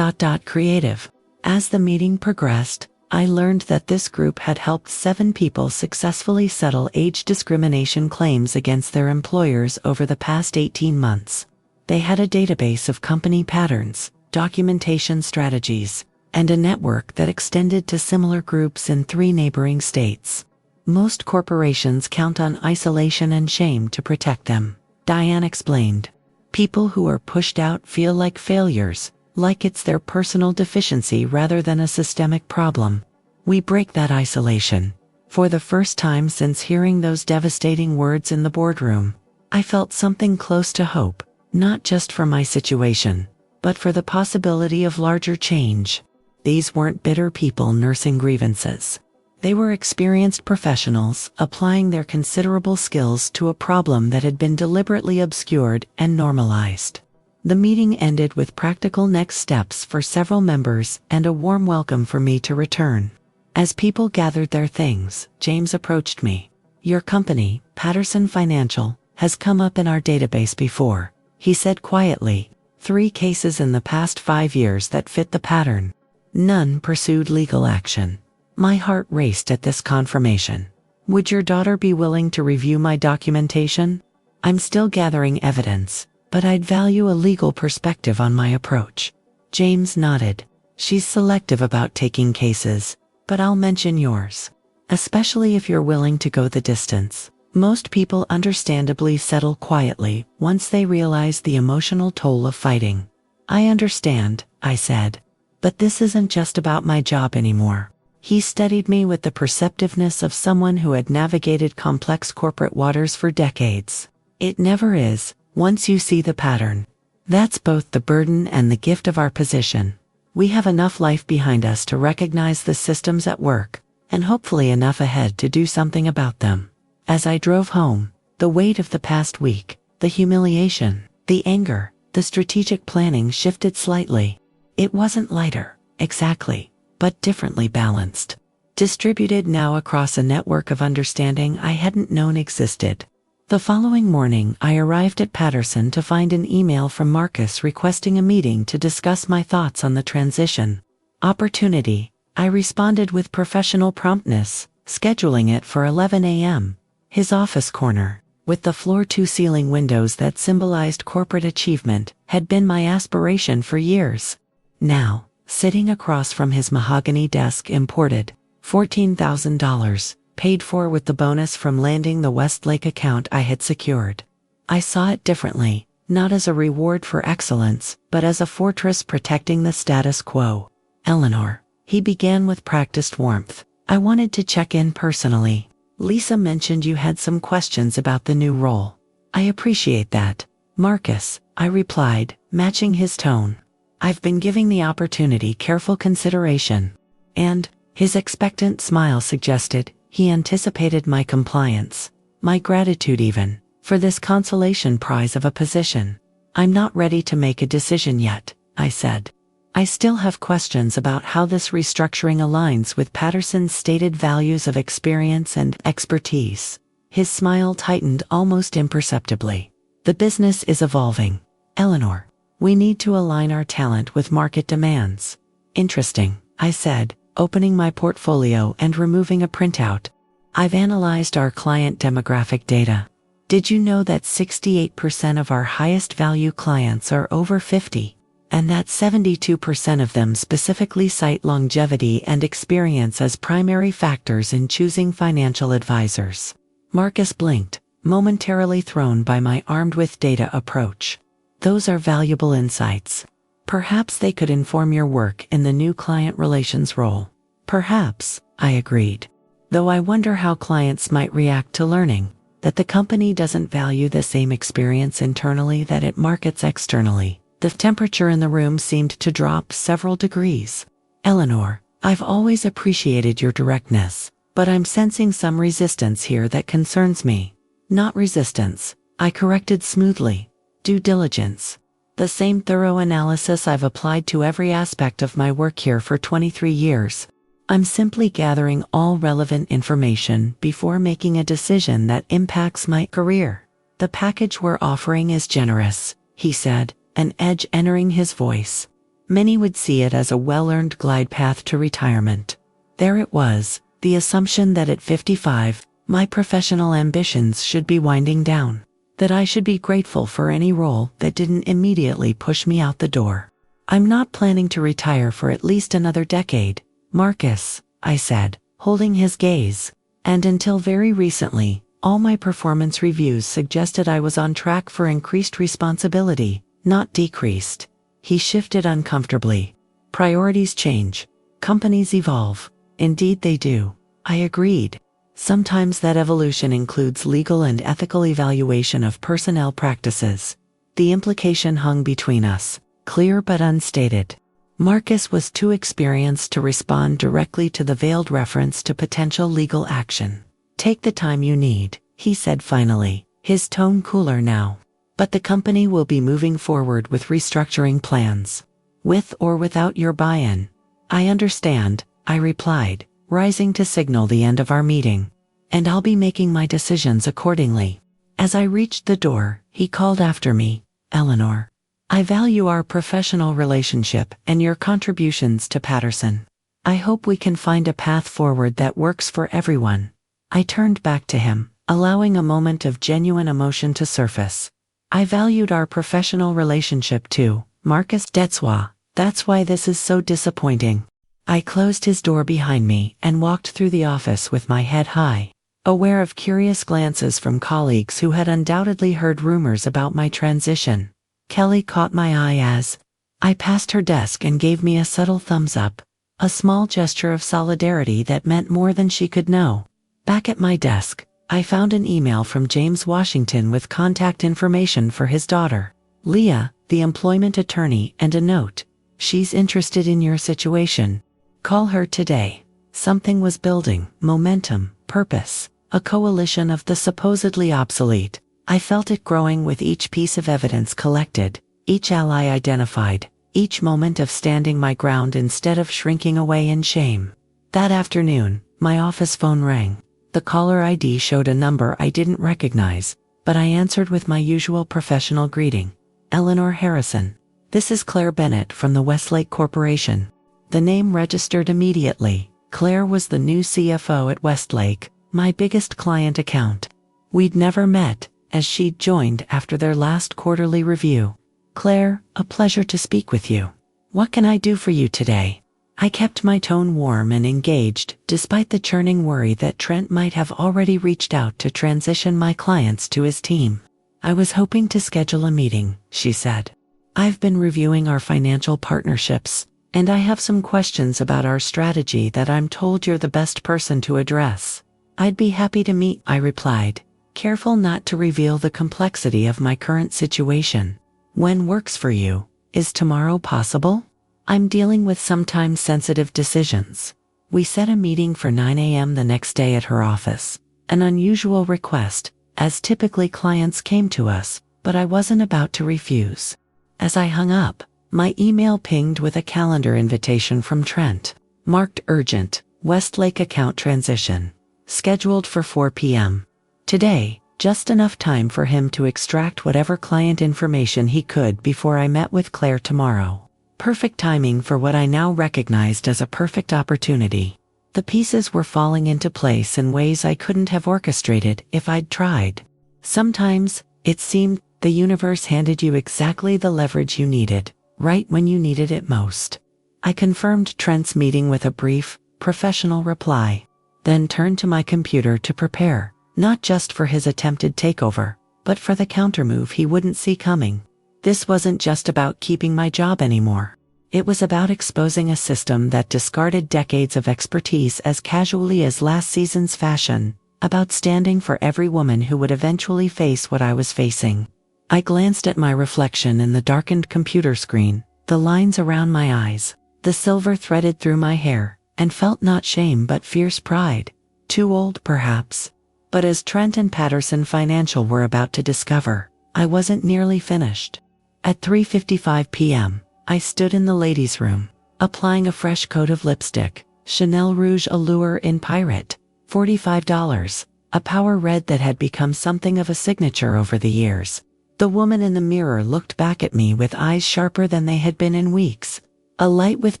creative." As the meeting progressed, I learned that this group had helped 7 people successfully settle age discrimination claims against their employers over the past 18 months. They had a database of company patterns, documentation strategies, and a network that extended to similar groups in 3 neighboring states. Most corporations count on isolation and shame to protect them, Diane explained. People who are pushed out feel like failures, like it's their personal deficiency rather than a systemic problem. We break that isolation. For the first time since hearing those devastating words in the boardroom, I felt something close to hope. Not just for my situation, but for the possibility of larger change. These weren't bitter people nursing grievances. They were experienced professionals applying their considerable skills to a problem that had been deliberately obscured and normalized. The meeting ended with practical next steps for several members and a warm welcome for me to return. As people gathered their things, James approached me. "Your company, Patterson Financial, has come up in our database before," he said quietly. 3 cases in the past 5 years that fit the pattern. None pursued legal action. My heart raced at this confirmation. Would your daughter be willing to review my documentation? I'm still gathering evidence, but I'd value a legal perspective on my approach. James nodded. She's selective about taking cases, but I'll mention yours. Especially if you're willing to go the distance. Most people understandably settle quietly once they realize the emotional toll of fighting. I understand, I said. But this isn't just about my job anymore. He studied me with the perceptiveness of someone who had navigated complex corporate waters for decades. It never is, once you see the pattern. That's both the burden and the gift of our position. We have enough life behind us to recognize the systems at work, and hopefully enough ahead to do something about them. As I drove home, the weight of the past week, the humiliation, the anger, the strategic planning shifted slightly. It wasn't lighter, exactly, but differently balanced. Distributed now across a network of understanding I hadn't known existed. The following morning I arrived at Patterson to find an email from Marcus requesting a meeting to discuss my thoughts on the transition. Opportunity, I responded with professional promptness, scheduling it for 11 a.m. His office corner, with the floor-to-ceiling windows that symbolized corporate achievement, had been my aspiration for years. Now, sitting across from his mahogany desk imported $14,000, paid for with the bonus from landing the Westlake account I had secured. I saw it differently, not as a reward for excellence, but as a fortress protecting the status quo. Eleanor, he began with practiced warmth. I wanted to check in personally. Lisa mentioned you had some questions about the new role. I appreciate that, Marcus, I replied, matching his tone. I've been giving the opportunity careful consideration. And, his expectant smile suggested, he anticipated my compliance, my gratitude even, for this consolation prize of a position. I'm not ready to make a decision yet, I said. I still have questions about how this restructuring aligns with Patterson's stated values of experience and expertise. His smile tightened almost imperceptibly. The business is evolving, Eleanor. We need to align our talent with market demands. Interesting, I said, opening my portfolio and removing a printout. I've analyzed our client demographic data. Did you know that 68% of our highest value clients are over 50? And that 72% of them specifically cite longevity and experience as primary factors in choosing financial advisors. Marcus blinked, momentarily thrown by my armed-with-data approach. Those are valuable insights. Perhaps they could inform your work in the new client relations role. Perhaps, I agreed. Though I wonder how clients might react to learning that the company doesn't value the same experience internally that it markets externally. The temperature in the room seemed to drop several degrees. Eleanor, I've always appreciated your directness, but I'm sensing some resistance here that concerns me. Not resistance, I corrected smoothly. Due diligence. The same thorough analysis I've applied to every aspect of my work here for 23 years. I'm simply gathering all relevant information before making a decision that impacts my career. The package we're offering is generous, he said, an edge entering his voice. Many would see it as a well-earned glide path to retirement. There it was, the assumption that at 55, my professional ambitions should be winding down. That I should be grateful for any role that didn't immediately push me out the door. I'm not planning to retire for at least another decade, Marcus, I said, holding his gaze. And until very recently, all my performance reviews suggested I was on track for increased responsibility, not decreased. He shifted uncomfortably. Priorities change. Companies evolve. Indeed they do. I agreed. Sometimes that evolution includes legal and ethical evaluation of personnel practices. The implication hung between us, clear but unstated. Marcus was too experienced to respond directly to the veiled reference to potential legal action. Take the time you need, he said finally, his tone cooler now. But the company will be moving forward with restructuring plans. With or without your buy-in. I understand, I replied, rising to signal the end of our meeting. And I'll be making my decisions accordingly. As I reached the door, he called after me, Eleanor. I value our professional relationship and your contributions to Patterson. I hope we can find a path forward that works for everyone. I turned back to him, allowing a moment of genuine emotion to surface. I valued our professional relationship too, Marcus. That's why this is so disappointing. I closed his door behind me and walked through the office with my head high, aware of curious glances from colleagues who had undoubtedly heard rumors about my transition. Kelly caught my eye as I passed her desk and gave me a subtle thumbs up, a small gesture of solidarity that meant more than she could know. Back at my desk, I found an email from James Washington with contact information for his daughter, Leah, the employment attorney, and a note. She's interested in your situation. Call her today. Something was building, momentum, purpose, a coalition of the supposedly obsolete. I felt it growing with each piece of evidence collected, each ally identified, each moment of standing my ground instead of shrinking away in shame. That afternoon, my office phone rang. The caller ID showed a number I didn't recognize, but I answered with my usual professional greeting. Eleanor Harrison. This is Claire Bennett from the Westlake Corporation. The name registered immediately. Claire was the new CFO at Westlake, my biggest client account. We'd never met, as she'd joined after their last quarterly review. Claire, a pleasure to speak with you. What can I do for you today? I kept my tone warm and engaged, despite the churning worry that Trent might have already reached out to transition my clients to his team. I was hoping to schedule a meeting, she said. I've been reviewing our financial partnerships, and I have some questions about our strategy that I'm told you're the best person to address. I'd be happy to meet, I replied, careful not to reveal the complexity of my current situation. When works for you? Is tomorrow possible? I'm dealing with sometimes sensitive decisions. We set a meeting for 9 a.m. the next day at her office. An unusual request, as typically clients came to us, but I wasn't about to refuse. As I hung up, my email pinged with a calendar invitation from Trent, marked urgent, Westlake account transition, scheduled for 4 p.m. Today, just enough time for him to extract whatever client information he could before I met with Claire tomorrow. Perfect timing for what I now recognized as a perfect opportunity. The pieces were falling into place in ways I couldn't have orchestrated if I'd tried. Sometimes, it seemed, the universe handed you exactly the leverage you needed, right when you needed it most. I confirmed Trent's meeting with a brief, professional reply, then turned to my computer to prepare, not just for his attempted takeover, but for the countermove he wouldn't see coming. This wasn't just about keeping my job anymore. It was about exposing a system that discarded decades of expertise as casually as last season's fashion, about standing for every woman who would eventually face what I was facing. I glanced at my reflection in the darkened computer screen, the lines around my eyes, the silver threaded through my hair, and felt not shame but fierce pride. Too old, perhaps. But as Trent and Patterson Financial were about to discover, I wasn't nearly finished. At 3:55 p.m., I stood in the ladies' room, applying a fresh coat of lipstick, Chanel Rouge Allure in Pirate, $45, a power red that had become something of a signature over the years. The woman in the mirror looked back at me with eyes sharper than they had been in weeks, a light with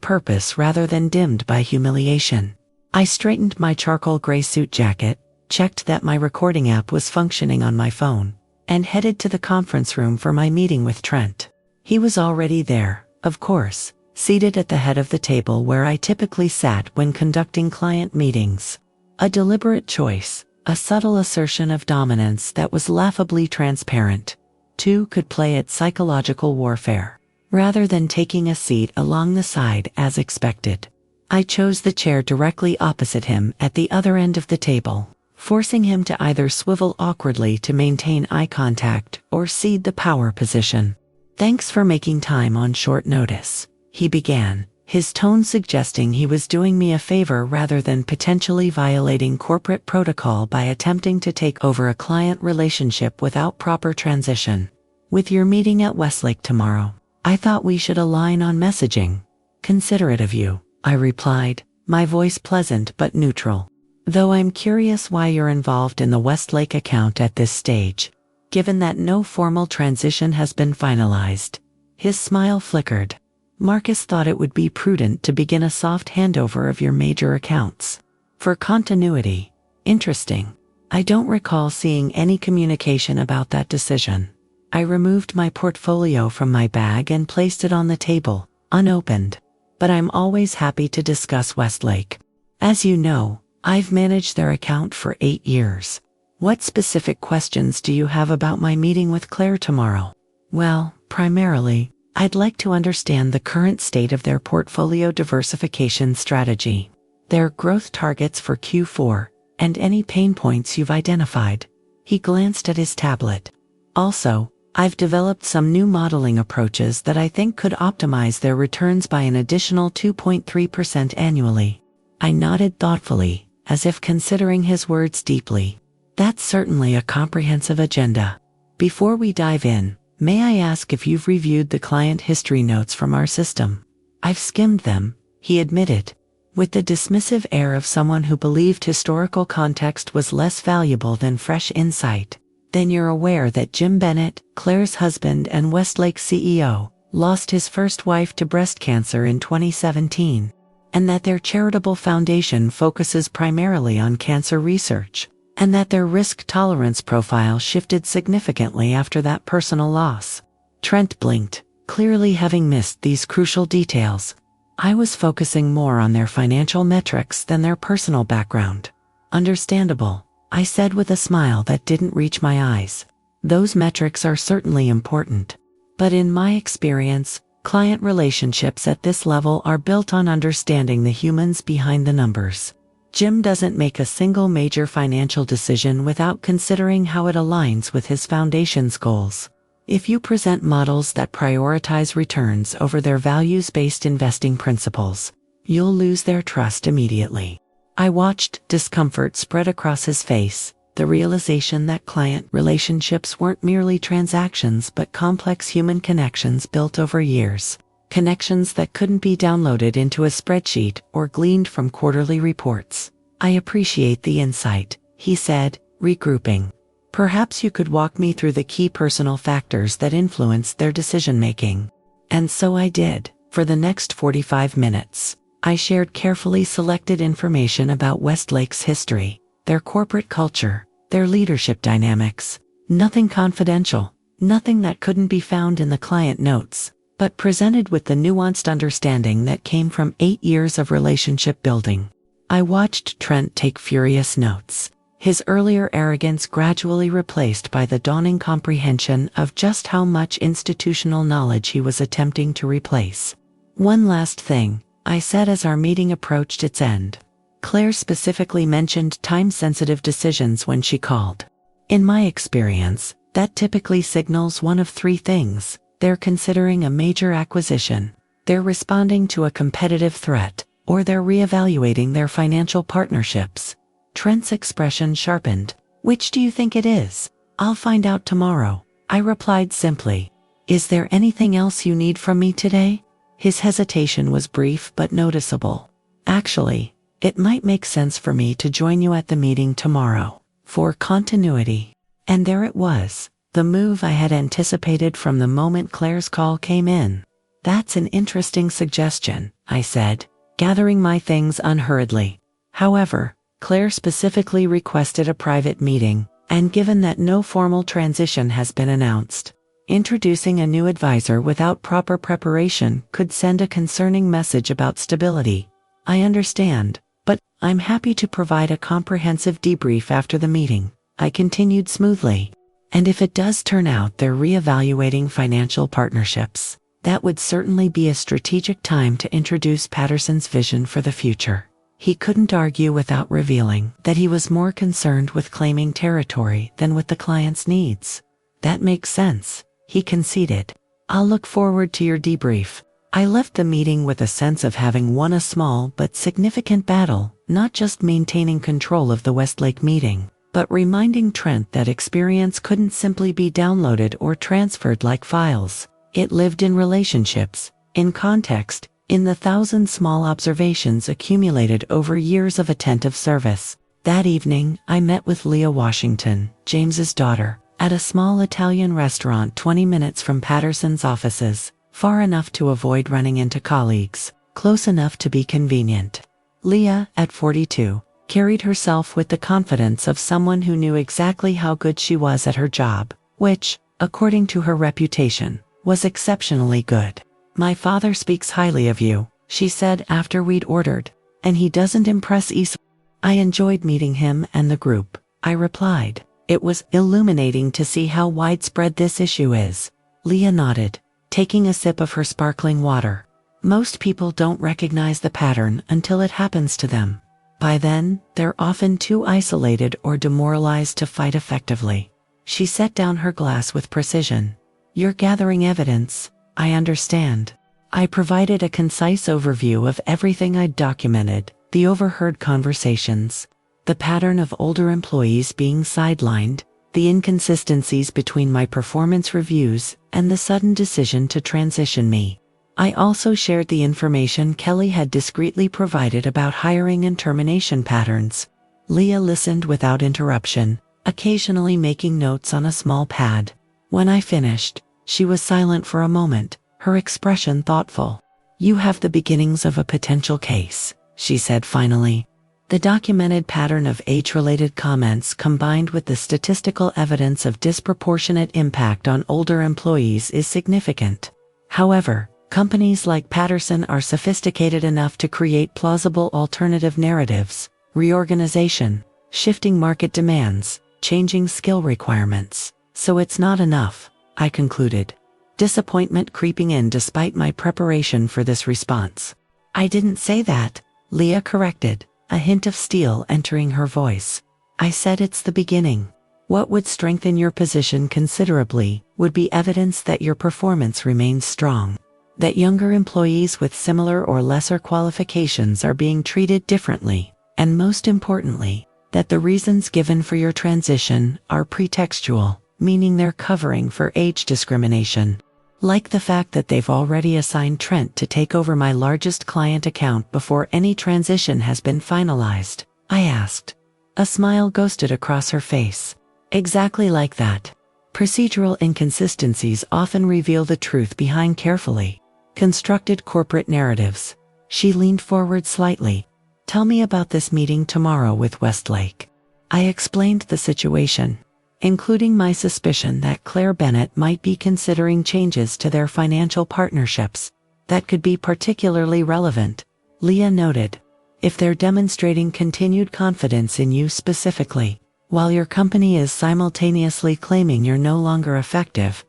purpose rather than dimmed by humiliation. I straightened my charcoal gray suit jacket, checked that my recording app was functioning on my phone, and headed to the conference room for my meeting with Trent. He was already there, of course, seated at the head of the table where I typically sat when conducting client meetings. A deliberate choice, a subtle assertion of dominance that was laughably transparent. Two could play at psychological warfare, rather than taking a seat along the side as expected. I chose the chair directly opposite him at the other end of the table, forcing him to either swivel awkwardly to maintain eye contact or cede the power position. Thanks for making time on short notice, he began, his tone suggesting he was doing me a favor rather than potentially violating corporate protocol by attempting to take over a client relationship without proper transition. With your meeting at Westlake tomorrow, I thought we should align on messaging. Considerate of you, I replied, my voice pleasant but neutral. Though I'm curious why you're involved in the Westlake account at this stage, given that no formal transition has been finalized. His smile flickered. Marcus thought it would be prudent to begin a soft handover of your major accounts. For continuity. Interesting. I don't recall seeing any communication about that decision. I removed my portfolio from my bag and placed it on the table, unopened. But I'm always happy to discuss Westlake. As you know, I've managed their account for 8 years. What specific questions do you have about my meeting with Claire tomorrow? Well, primarily, I'd like to understand the current state of their portfolio diversification strategy, their growth targets for Q4, and any pain points you've identified. He glanced at his tablet. Also, I've developed some new modeling approaches that I think could optimize their returns by an additional 2.3% annually. I nodded thoughtfully, as if considering his words deeply. That's certainly a comprehensive agenda. Before we dive in, may I ask if you've reviewed the client history notes from our system? I've skimmed them, he admitted, with the dismissive air of someone who believed historical context was less valuable than fresh insight. Then you're aware that Jim Bennett, Claire's husband and Westlake's CEO, lost his first wife to breast cancer in 2017, and that their charitable foundation focuses primarily on cancer research, and that their risk tolerance profile shifted significantly after that personal loss. Trent blinked, clearly having missed these crucial details. I was focusing more on their financial metrics than their personal background. Understandable, I said with a smile that didn't reach my eyes. Those metrics are certainly important. But in my experience, client relationships at this level are built on understanding the humans behind the numbers. Jim doesn't make a single major financial decision without considering how it aligns with his foundation's goals. If you present models that prioritize returns over their values-based investing principles, you'll lose their trust immediately. I watched discomfort spread across his face, the realization that client relationships weren't merely transactions but complex human connections built over years. Connections that couldn't be downloaded into a spreadsheet or gleaned from quarterly reports. I appreciate the insight, he said, regrouping. Perhaps you could walk me through the key personal factors that influenced their decision-making. And so I did. For the next 45 minutes, I shared carefully selected information about Westlake's history, their corporate culture, their leadership dynamics. Nothing confidential, nothing that couldn't be found in the client notes, but presented with the nuanced understanding that came from 8 years of relationship building. I watched Trent take furious notes, his earlier arrogance gradually replaced by the dawning comprehension of just how much institutional knowledge he was attempting to replace. One last thing, I said as our meeting approached its end. Claire specifically mentioned time-sensitive decisions when she called. In my experience, that typically signals one of 3 things. They're considering a major acquisition, they're responding to a competitive threat, or they're reevaluating their financial partnerships. Trent's expression sharpened. Which do you think it is? I'll find out tomorrow, I replied simply. Is there anything else you need from me today? His hesitation was brief but noticeable. Actually, it might make sense for me to join you at the meeting tomorrow, for continuity. And there it was. The move I had anticipated from the moment Claire's call came in. That's an interesting suggestion, I said, gathering my things unhurriedly. However, Claire specifically requested a private meeting, and given that no formal transition has been announced, introducing a new advisor without proper preparation could send a concerning message about stability. I understand, but I'm happy to provide a comprehensive debrief after the meeting, I continued smoothly. And if it does turn out they're reevaluating financial partnerships, that would certainly be a strategic time to introduce Patterson's vision for the future. He couldn't argue without revealing that he was more concerned with claiming territory than with the client's needs. That makes sense, he conceded. I'll look forward to your debrief. I left the meeting with a sense of having won a small but significant battle, not just maintaining control of the Westlake meeting, but reminding Trent that experience couldn't simply be downloaded or transferred like files. It lived in relationships, in context, in the 1,000 small observations accumulated over years of attentive service. That evening, I met with Leah Washington, James's daughter, at a small Italian restaurant 20 minutes from Patterson's offices. far enough to avoid running into colleagues, close enough to be convenient. Leah, at 42, carried herself with the confidence of someone who knew exactly how good she was at her job, which, according to her reputation, was exceptionally good. "My father speaks highly of you," she said after we'd ordered, "and he doesn't impress easily." "I enjoyed meeting him and the group," I replied. "It was illuminating to see how widespread this issue is." Leah nodded, taking a sip of her sparkling water. "Most people don't recognize the pattern until it happens to them. By then, they're often too isolated or demoralized to fight effectively." She set down her glass with precision. "You're gathering evidence, I understand." I provided a concise overview of everything I'd documented: the overheard conversations, the pattern of older employees being sidelined, the inconsistencies between my performance reviews, and the sudden decision to transition me. I also shared the information Kelly had discreetly provided about hiring and termination patterns. Leah listened without interruption, occasionally making notes on a small pad. When I finished, she was silent for a moment, her expression thoughtful. "You have the beginnings of a potential case," she said finally. "The documented pattern of age-related comments combined with the statistical evidence of disproportionate impact on older employees is significant. However, companies like Patterson are sophisticated enough to create plausible alternative narratives: reorganization, shifting market demands, changing skill requirements. So it's not enough," I concluded, disappointment creeping in despite my preparation for this response. "I didn't say that," Leah corrected, a hint of steel entering her voice. "I said it's the beginning. What would strengthen your position considerably would be evidence that your performance remains strong, that younger employees with similar or lesser qualifications are being treated differently, and most importantly, that the reasons given for your transition are pretextual, meaning they're covering for age discrimination. Like the fact that they've already assigned Trent to take over my largest client account before any transition has been finalized," I asked. A smile ghosted across her face. "Exactly like that. Procedural inconsistencies often reveal the truth behind carefully constructed corporate narratives." She leaned forward slightly. "Tell me about this meeting tomorrow with Westlake." I explained the situation, including my suspicion that Claire Bennett might be considering changes to their financial partnerships that could be particularly relevant. Leah noted, "If they're demonstrating continued confidence in you specifically, while your company is simultaneously claiming you're no longer effective,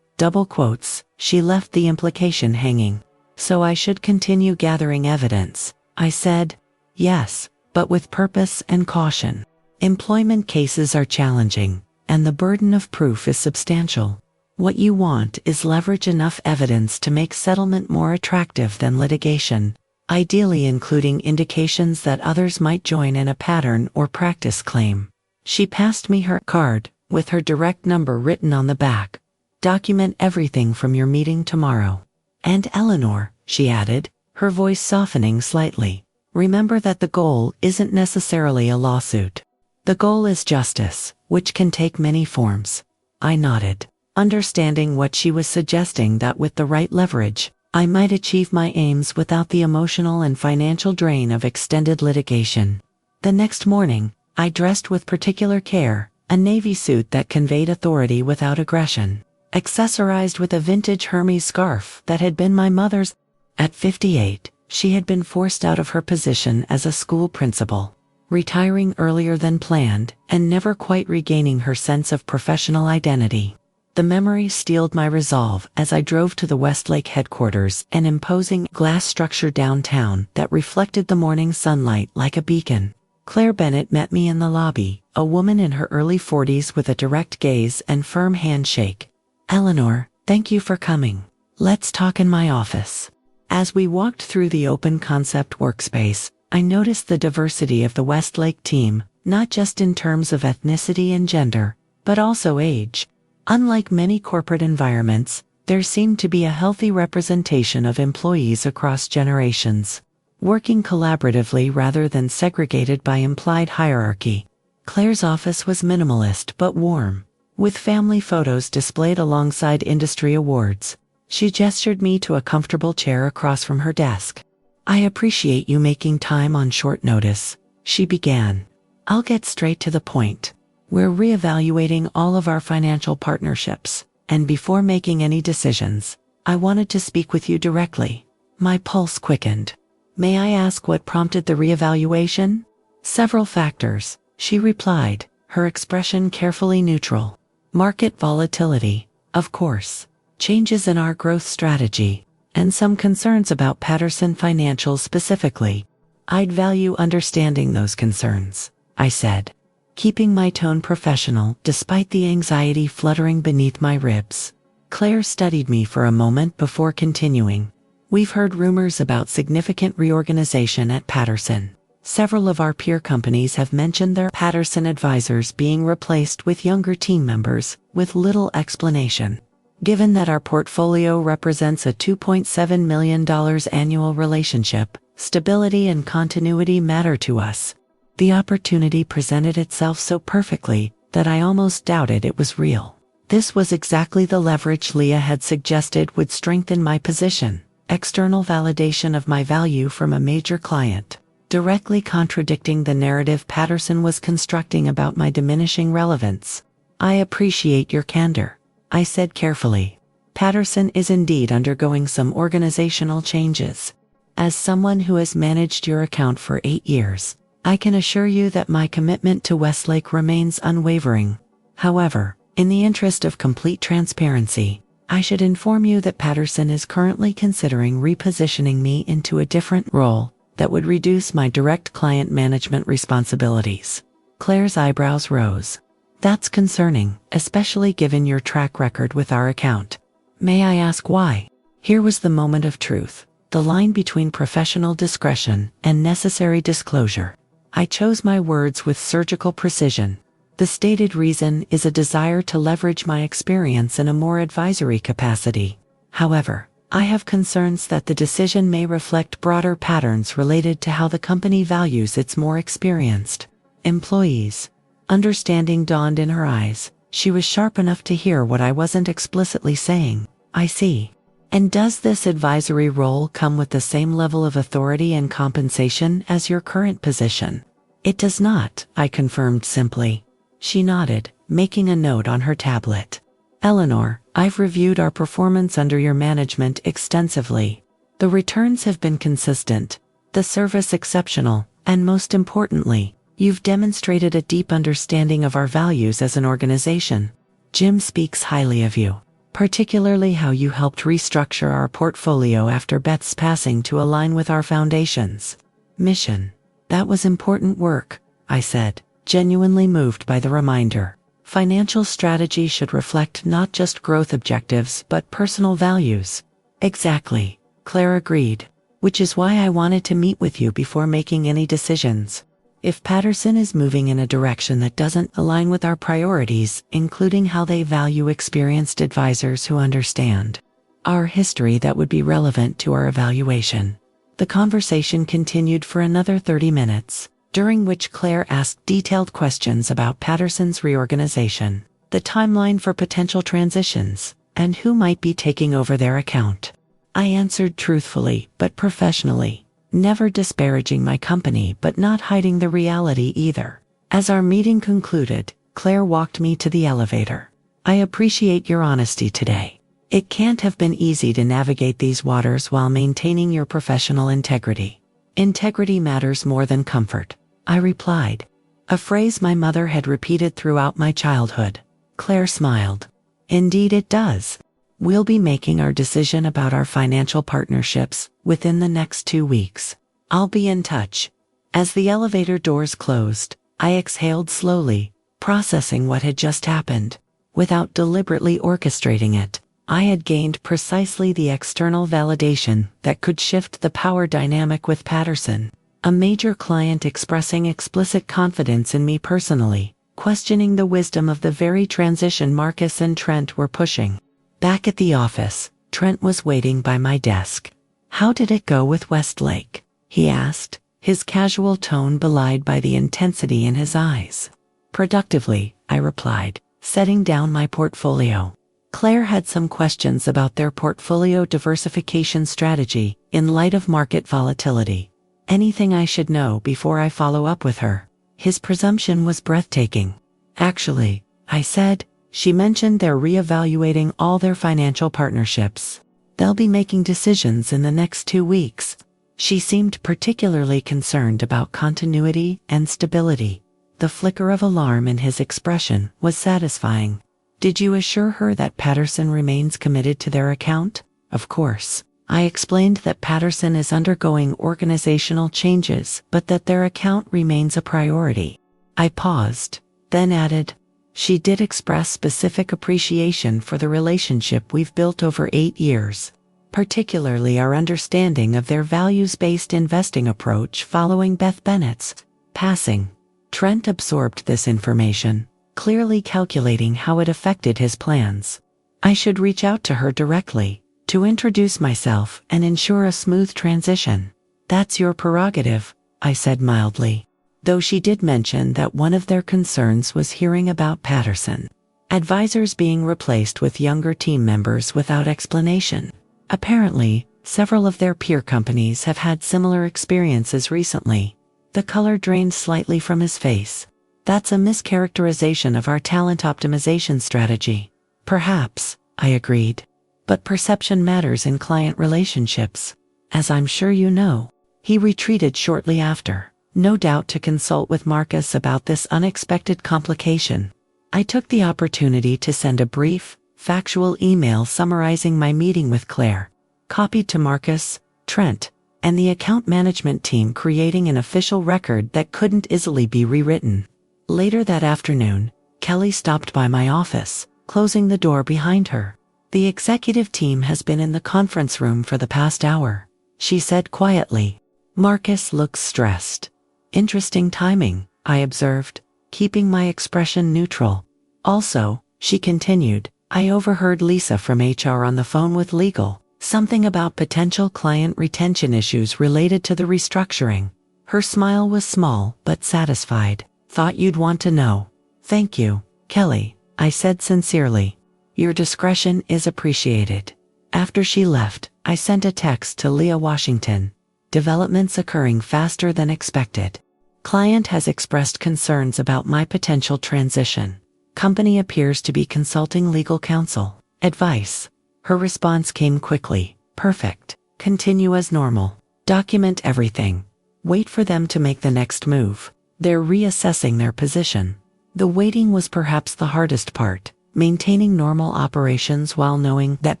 double quotes," she left the implication hanging. "So I should continue gathering evidence," I said. "Yes, but with purpose and caution. Employment cases are challenging, and the burden of proof is substantial. What you want is leverage enough evidence to make settlement more attractive than litigation, ideally including indications that others might join in a pattern or practice claim." She passed me her card, with her direct number written on the back. "Document everything from your meeting tomorrow. And Eleanor," she added, her voice softening slightly, "remember that the goal isn't necessarily a lawsuit. The goal is justice, which can take many forms." I nodded, understanding what she was suggesting, that with the right leverage, I might achieve my aims without the emotional and financial drain of extended litigation. The next morning, I dressed with particular care, a navy suit that conveyed authority without aggression, accessorized with a vintage Hermes scarf that had been my mother's. At 58, she had been forced out of her position as a school principal, retiring earlier than planned and never quite regaining her sense of professional identity. The memory steeled my resolve as I drove to the Westlake headquarters, an imposing glass structure downtown that reflected the morning sunlight like a beacon. Claire Bennett met me in the lobby, a woman in her early 40s with a direct gaze and firm handshake. "Eleanor, thank you for coming. Let's talk in my office." As we walked through the open concept workspace, I noticed the diversity of the Westlake team, not just in terms of ethnicity and gender, but also age. Unlike many corporate environments, there seemed to be a healthy representation of employees across generations, working collaboratively rather than segregated by implied hierarchy. Claire's office was minimalist but warm, with family photos displayed alongside industry awards. She gestured me to a comfortable chair across from her desk. I appreciate you making time on short notice, she began. I'll get straight to the point. We're reevaluating all of our financial partnerships, and before making any decisions, I wanted to speak with you directly. My pulse quickened. May I ask what prompted the reevaluation? Several factors, she replied, her expression carefully neutral. Market volatility, of course, changes in our growth strategy, and some concerns about Patterson Financial specifically. I'd value understanding those concerns, I said, keeping my tone professional despite the anxiety fluttering beneath my ribs. Claire studied me for a moment before continuing. We've heard rumors about significant reorganization at Patterson. Several of our peer companies have mentioned their Patterson advisors being replaced with younger team members, with little explanation. Given that our portfolio represents a $2.7 million annual relationship, stability and continuity matter to us. The opportunity presented itself so perfectly that I almost doubted it was real. This was exactly the leverage Leah had suggested would strengthen my position. External validation of my value from a major client, directly contradicting the narrative Patterson was constructing about my diminishing relevance. I appreciate your candor, I said carefully. Patterson is indeed undergoing some organizational changes. As someone who has managed your account for 8 years, I can assure you that my commitment to Westlake remains unwavering. However, in the interest of complete transparency, I should inform you that Patterson is currently considering repositioning me into a different role that would reduce my direct client management responsibilities. Claire's eyebrows rose. That's concerning, especially given your track record with our account. May I ask why? Here was the moment of truth, the line between professional discretion and necessary disclosure. I chose my words with surgical precision. The stated reason is a desire to leverage my experience in a more advisory capacity. However, I have concerns that the decision may reflect broader patterns related to how the company values its more experienced employees. Understanding dawned in her eyes. She was sharp enough to hear what I wasn't explicitly saying. I see. And does this advisory role come with the same level of authority and compensation as your current position? It does not, I confirmed simply. She nodded, making a note on her tablet. Eleanor, I've reviewed our performance under your management extensively. The returns have been consistent, the service exceptional, and most importantly, you've demonstrated a deep understanding of our values as an organization. Jim speaks highly of you, particularly how you helped restructure our portfolio after Beth's passing to align with our foundation's mission. That was important work, I said, genuinely moved by the reminder. Financial strategy should reflect not just growth objectives but personal values. Exactly, Claire agreed, which is why I wanted to meet with you before making any decisions. If Patterson is moving in a direction that doesn't align with our priorities, including how they value experienced advisors who understand our history, that would be relevant to our evaluation. The conversation continued for another 30 minutes. During which Claire asked detailed questions about Patterson's reorganization, the timeline for potential transitions, and who might be taking over their account. I answered truthfully but professionally, never disparaging my company but not hiding the reality either. As our meeting concluded, Claire walked me to the elevator. I appreciate your honesty today. It can't have been easy to navigate these waters while maintaining your professional integrity. Integrity matters more than comfort, I replied, a phrase my mother had repeated throughout my childhood. Claire smiled. Indeed it does. We'll be making our decision about our financial partnerships within the next 2 weeks. I'll be in touch. As the elevator doors closed, I exhaled slowly, processing what had just happened. Without deliberately orchestrating it, I had gained precisely the external validation that could shift the power dynamic with Patterson. A major client expressing explicit confidence in me personally, questioning the wisdom of the very transition Marcus and Trent were pushing. Back at the office, Trent was waiting by my desk. How did it go with Westlake? He asked, his casual tone belied by the intensity in his eyes. Productively, I replied, setting down my portfolio. Claire had some questions about their portfolio diversification strategy in light of market volatility. Anything I should know before I follow up with her? His presumption was breathtaking. Actually, I said, she mentioned they're reevaluating all their financial partnerships. They'll be making decisions in the next 2 weeks. She seemed particularly concerned about continuity and stability. The flicker of alarm in his expression was satisfying. Did you assure her that Patterson remains committed to their account? Of course. I explained that Patterson is undergoing organizational changes, but that their account remains a priority. I paused, then added, she did express specific appreciation for the relationship we've built over 8 years, particularly our understanding of their values-based investing approach following Beth Bennett's passing. Trent absorbed this information, clearly calculating how it affected his plans. I should reach out to her directly, to introduce myself and ensure a smooth transition. That's your prerogative, I said mildly, though she did mention that one of their concerns was hearing about Patterson advisors being replaced with younger team members without explanation. Apparently, several of their peer companies have had similar experiences recently. The color drained slightly from his face. That's a mischaracterization of our talent optimization strategy. Perhaps, I agreed. But perception matters in client relationships, as I'm sure you know. He retreated shortly after, no doubt to consult with Marcus about this unexpected complication. I took the opportunity to send a brief, factual email summarizing my meeting with Claire, copied to Marcus, Trent, and the account management team, creating an official record that couldn't easily be rewritten. Later that afternoon, Kelly stopped by my office, closing the door behind her. The executive team has been in the conference room for the past hour, she said quietly. Marcus looks stressed. Interesting timing, I observed, keeping my expression neutral. Also, she continued, I overheard Lisa from HR on the phone with legal, something about potential client retention issues related to the restructuring. Her smile was small but satisfied. Thought you'd want to know. Thank you, Kelly, I said sincerely. Your discretion is appreciated. After she left, I sent a text to Leah Washington. Developments occurring faster than expected. Client has expressed concerns about my potential transition. Company appears to be consulting legal counsel. Advice. Her response came quickly. Perfect. Continue as normal. Document everything. Wait for them to make the next move. They're reassessing their position. The waiting was perhaps the hardest part, maintaining normal operations while knowing that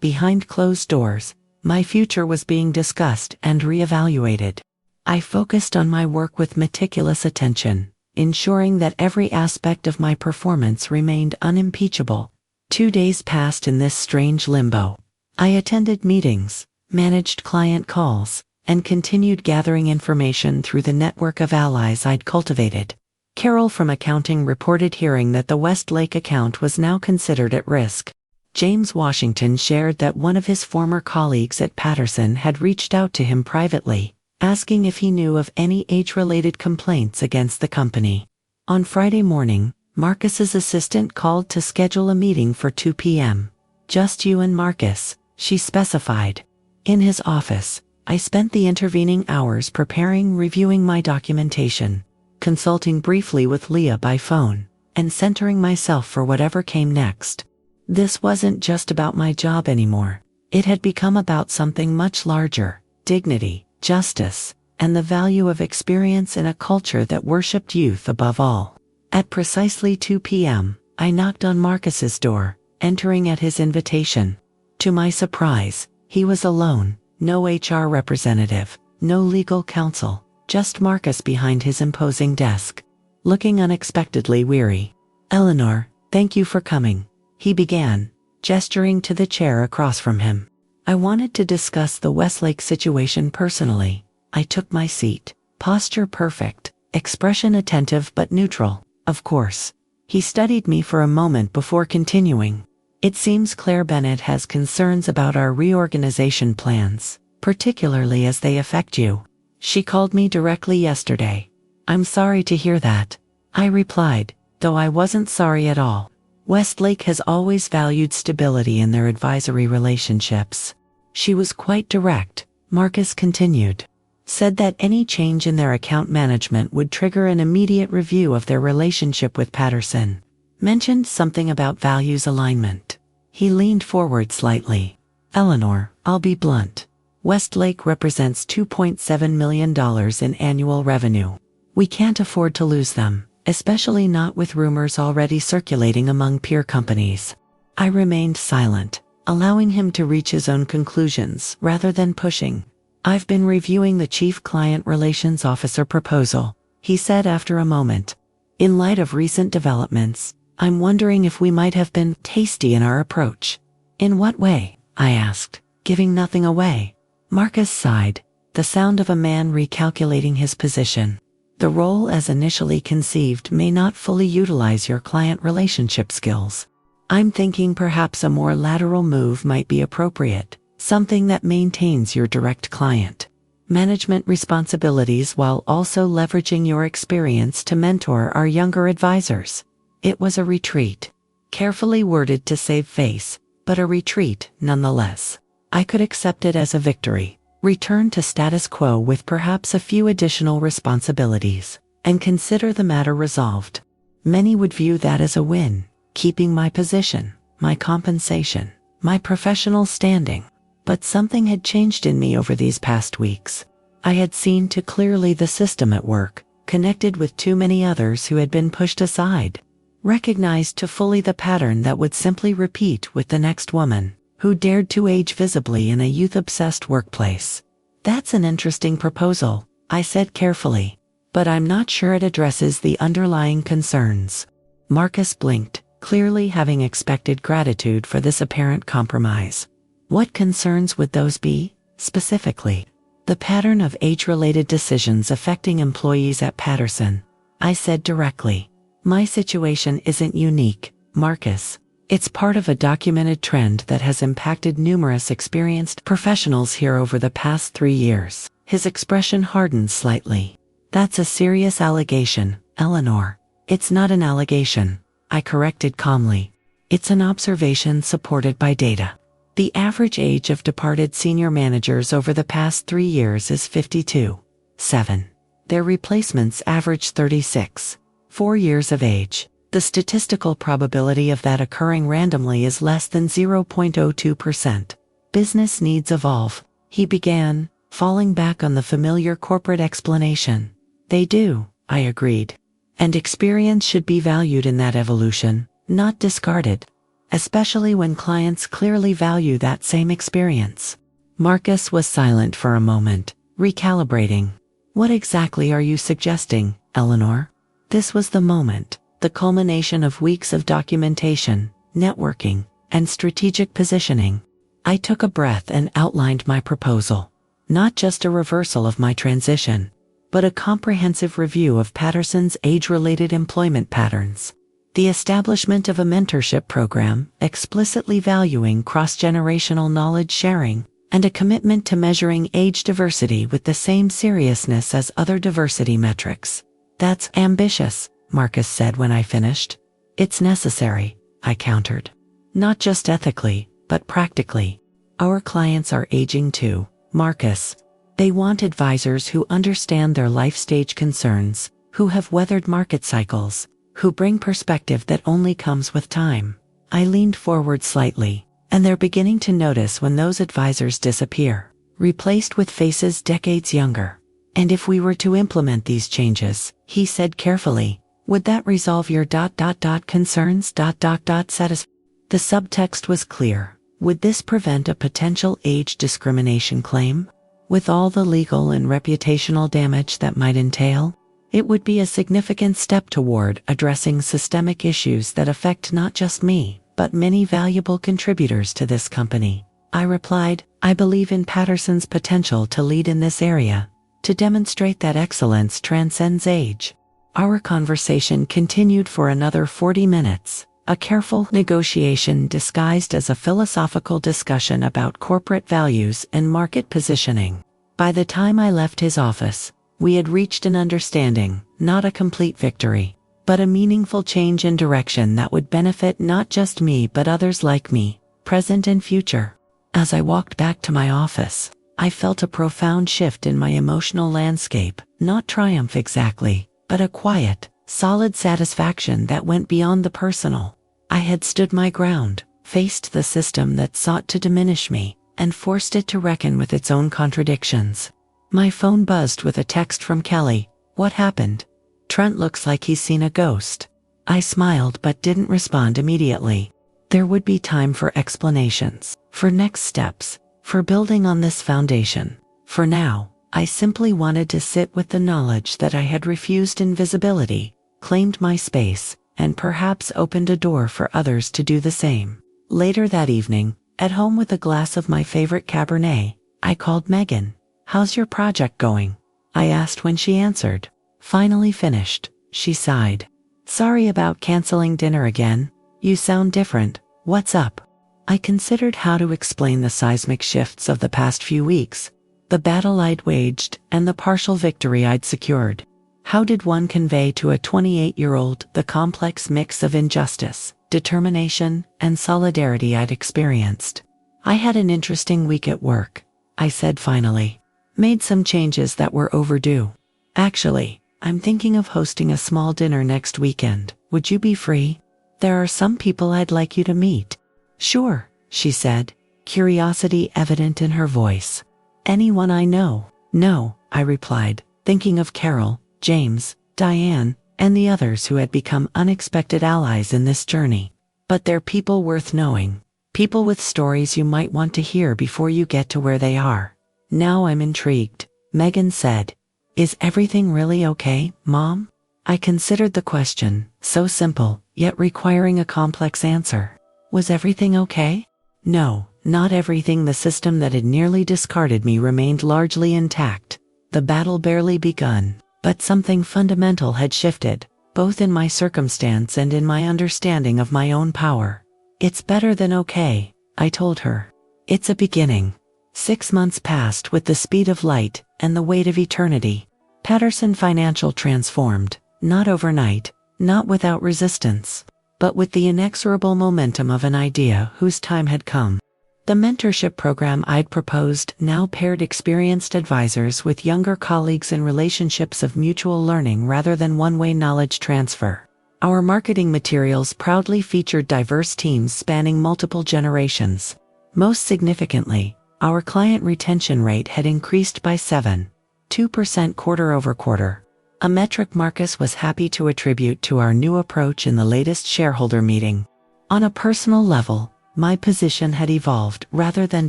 behind closed doors, my future was being discussed and reevaluated. I focused on my work with meticulous attention, ensuring that every aspect of my performance remained unimpeachable. 2 days passed in this strange limbo. I attended meetings, managed client calls, and continued gathering information through the network of allies I'd cultivated. Carol from accounting reported hearing that the Westlake account was now considered at risk. James Washington shared that one of his former colleagues at Patterson had reached out to him privately, asking if he knew of any age-related complaints against the company. On Friday morning, Marcus's assistant called to schedule a meeting for 2 p.m. Just you and Marcus, she specified. In his office, I spent the intervening hours reviewing my documentation, consulting briefly with Leah by phone, and centering myself for whatever came next. This wasn't just about my job anymore. It had become about something much larger: dignity, justice, and the value of experience in a culture that worshipped youth above all. At precisely 2 p.m., I knocked on Marcus's door, entering at his invitation. To my surprise, he was alone. No HR representative, no legal counsel, just Marcus behind his imposing desk, looking unexpectedly weary. Eleanor, thank you for coming, he began, gesturing to the chair across from him. I wanted to discuss the Westlake situation personally. I took my seat, posture perfect, expression attentive but neutral. Of course. He studied me for a moment before continuing. It seems Claire Bennett has concerns about our reorganization plans, particularly as they affect you. She called me directly yesterday. I'm sorry to hear that, I replied, though I wasn't sorry at all. Westlake has always valued stability in their advisory relationships. She was quite direct, Marcus continued. Said that any change in their account management would trigger an immediate review of their relationship with Patterson. Mentioned something about values alignment. He leaned forward slightly. Eleanor, I'll be blunt. Westlake represents $2.7 million in annual revenue. We can't afford to lose them, especially not with rumors already circulating among peer companies. I remained silent, allowing him to reach his own conclusions rather than pushing. I've been reviewing the Chief Client Relations Officer proposal, he said after a moment. In light of recent developments, I'm wondering if we might have been tasty in our approach. In what way? I asked, giving nothing away. Marcus sighed, the sound of a man recalculating his position. The role as initially conceived may not fully utilize your client relationship skills. I'm thinking perhaps a more lateral move might be appropriate, something that maintains your direct client management responsibilities while also leveraging your experience to mentor our younger advisors. It was a retreat, carefully worded to save face, but a retreat nonetheless. I could accept it as a victory, return to status quo with perhaps a few additional responsibilities, and consider the matter resolved. Many would view that as a win, keeping my position, my compensation, my professional standing. But something had changed in me over these past weeks. I had seen too clearly the system at work, connected with too many others who had been pushed aside. Recognized too fully the pattern that would simply repeat with the next woman, who dared to age visibly in a youth-obsessed workplace. That's an interesting proposal, I said carefully, but I'm not sure it addresses the underlying concerns. Marcus blinked, clearly having expected gratitude for this apparent compromise. What concerns would those be, specifically? The pattern of age-related decisions affecting employees at Patterson, I said directly. My situation isn't unique, Marcus. It's part of a documented trend that has impacted numerous experienced professionals here over the past 3 years. His expression hardened slightly. That's a serious allegation, Eleanor. It's not an allegation, I corrected calmly. It's an observation supported by data. The average age of departed senior managers over the past 3 years is 52.7. Their replacements average 36.4 years of age. The statistical probability of that occurring randomly is less than 0.02%. Business needs evolve, he began, falling back on the familiar corporate explanation. They do, I agreed. And experience should be valued in that evolution, not discarded. Especially when clients clearly value that same experience. Marcus was silent for a moment, recalibrating. What exactly are you suggesting, Eleanor? This was the moment, the culmination of weeks of documentation, networking, and strategic positioning. I took a breath and outlined my proposal. Not just a reversal of my transition, but a comprehensive review of Patterson's age-related employment patterns. The establishment of a mentorship program, explicitly valuing cross-generational knowledge sharing, and a commitment to measuring age diversity with the same seriousness as other diversity metrics. That's ambitious, Marcus said when I finished. It's necessary, I countered. Not just ethically, but practically. Our clients are aging too, Marcus. They want advisors who understand their life stage concerns, who have weathered market cycles, who bring perspective that only comes with time. I leaned forward slightly, and they're beginning to notice when those advisors disappear, replaced with faces decades younger. And if we were to implement these changes, he said carefully, would that resolve your concerns satisfy? The subtext was clear. Would this prevent a potential age discrimination claim? With all the legal and reputational damage that might entail? It would be a significant step toward addressing systemic issues that affect not just me, but many valuable contributors to this company. I replied, I believe in Patterson's potential to lead in this area, to demonstrate that excellence transcends age. Our conversation continued for another 40 minutes, a careful negotiation disguised as a philosophical discussion about corporate values and market positioning. By the time I left his office, we had reached an understanding, not a complete victory. but a meaningful change in direction that would benefit not just me but others like me, present and future. As I walked back to my office, I felt a profound shift in my emotional landscape, not triumph exactly, but a quiet, solid satisfaction that went beyond the personal. I had stood my ground, faced the system that sought to diminish me, and forced it to reckon with its own contradictions. My phone buzzed with a text from Kelly. "What happened?" "Trent looks like he's seen a ghost." I smiled but didn't respond immediately. There would be time for explanations, for next steps, for building on this foundation. For now, I simply wanted to sit with the knowledge that I had refused invisibility, claimed my space, and perhaps opened a door for others to do the same. Later that evening, at home with a glass of my favorite Cabernet, I called Megan. "How's your project going?" I asked when she answered. "Finally finished," she sighed. "Sorry about canceling dinner again. You sound different. What's up?" I considered how to explain the seismic shifts of the past few weeks, the battle I'd waged, and the partial victory I'd secured. How did one convey to a 28-year-old the complex mix of injustice, determination, and solidarity I'd experienced? "I had an interesting week at work," I said finally. "Made some changes that were overdue. Actually, I'm thinking of hosting a small dinner next weekend. Would you be free? There are some people I'd like you to meet." "Sure," she said, curiosity evident in her voice. "Anyone I know?" "No," I replied, thinking of Carol, James, Diane, and the others who had become unexpected allies in this journey. "But they're people worth knowing. People with stories you might want to hear before you get to where they are." "Now I'm intrigued," Megan said. "Is everything really okay, Mom?" I considered the question, so simple, yet requiring a complex answer. Was everything okay? No, not everything. The system that had nearly discarded me remained largely intact. The battle barely begun, but something fundamental had shifted, both in my circumstance and in my understanding of my own power. "It's better than okay," I told her. "It's a beginning." 6 months passed with the speed of light and the weight of eternity. Patterson Financial transformed, not overnight, not without resistance, but with the inexorable momentum of an idea whose time had come. The mentorship program I'd proposed now paired experienced advisors with younger colleagues in relationships of mutual learning rather than one-way knowledge transfer. Our marketing materials proudly featured diverse teams spanning multiple generations. Most significantly, our client retention rate had increased by 7.2% quarter-over-quarter, a metric Marcus was happy to attribute to our new approach in the latest shareholder meeting. On a personal level, my position had evolved rather than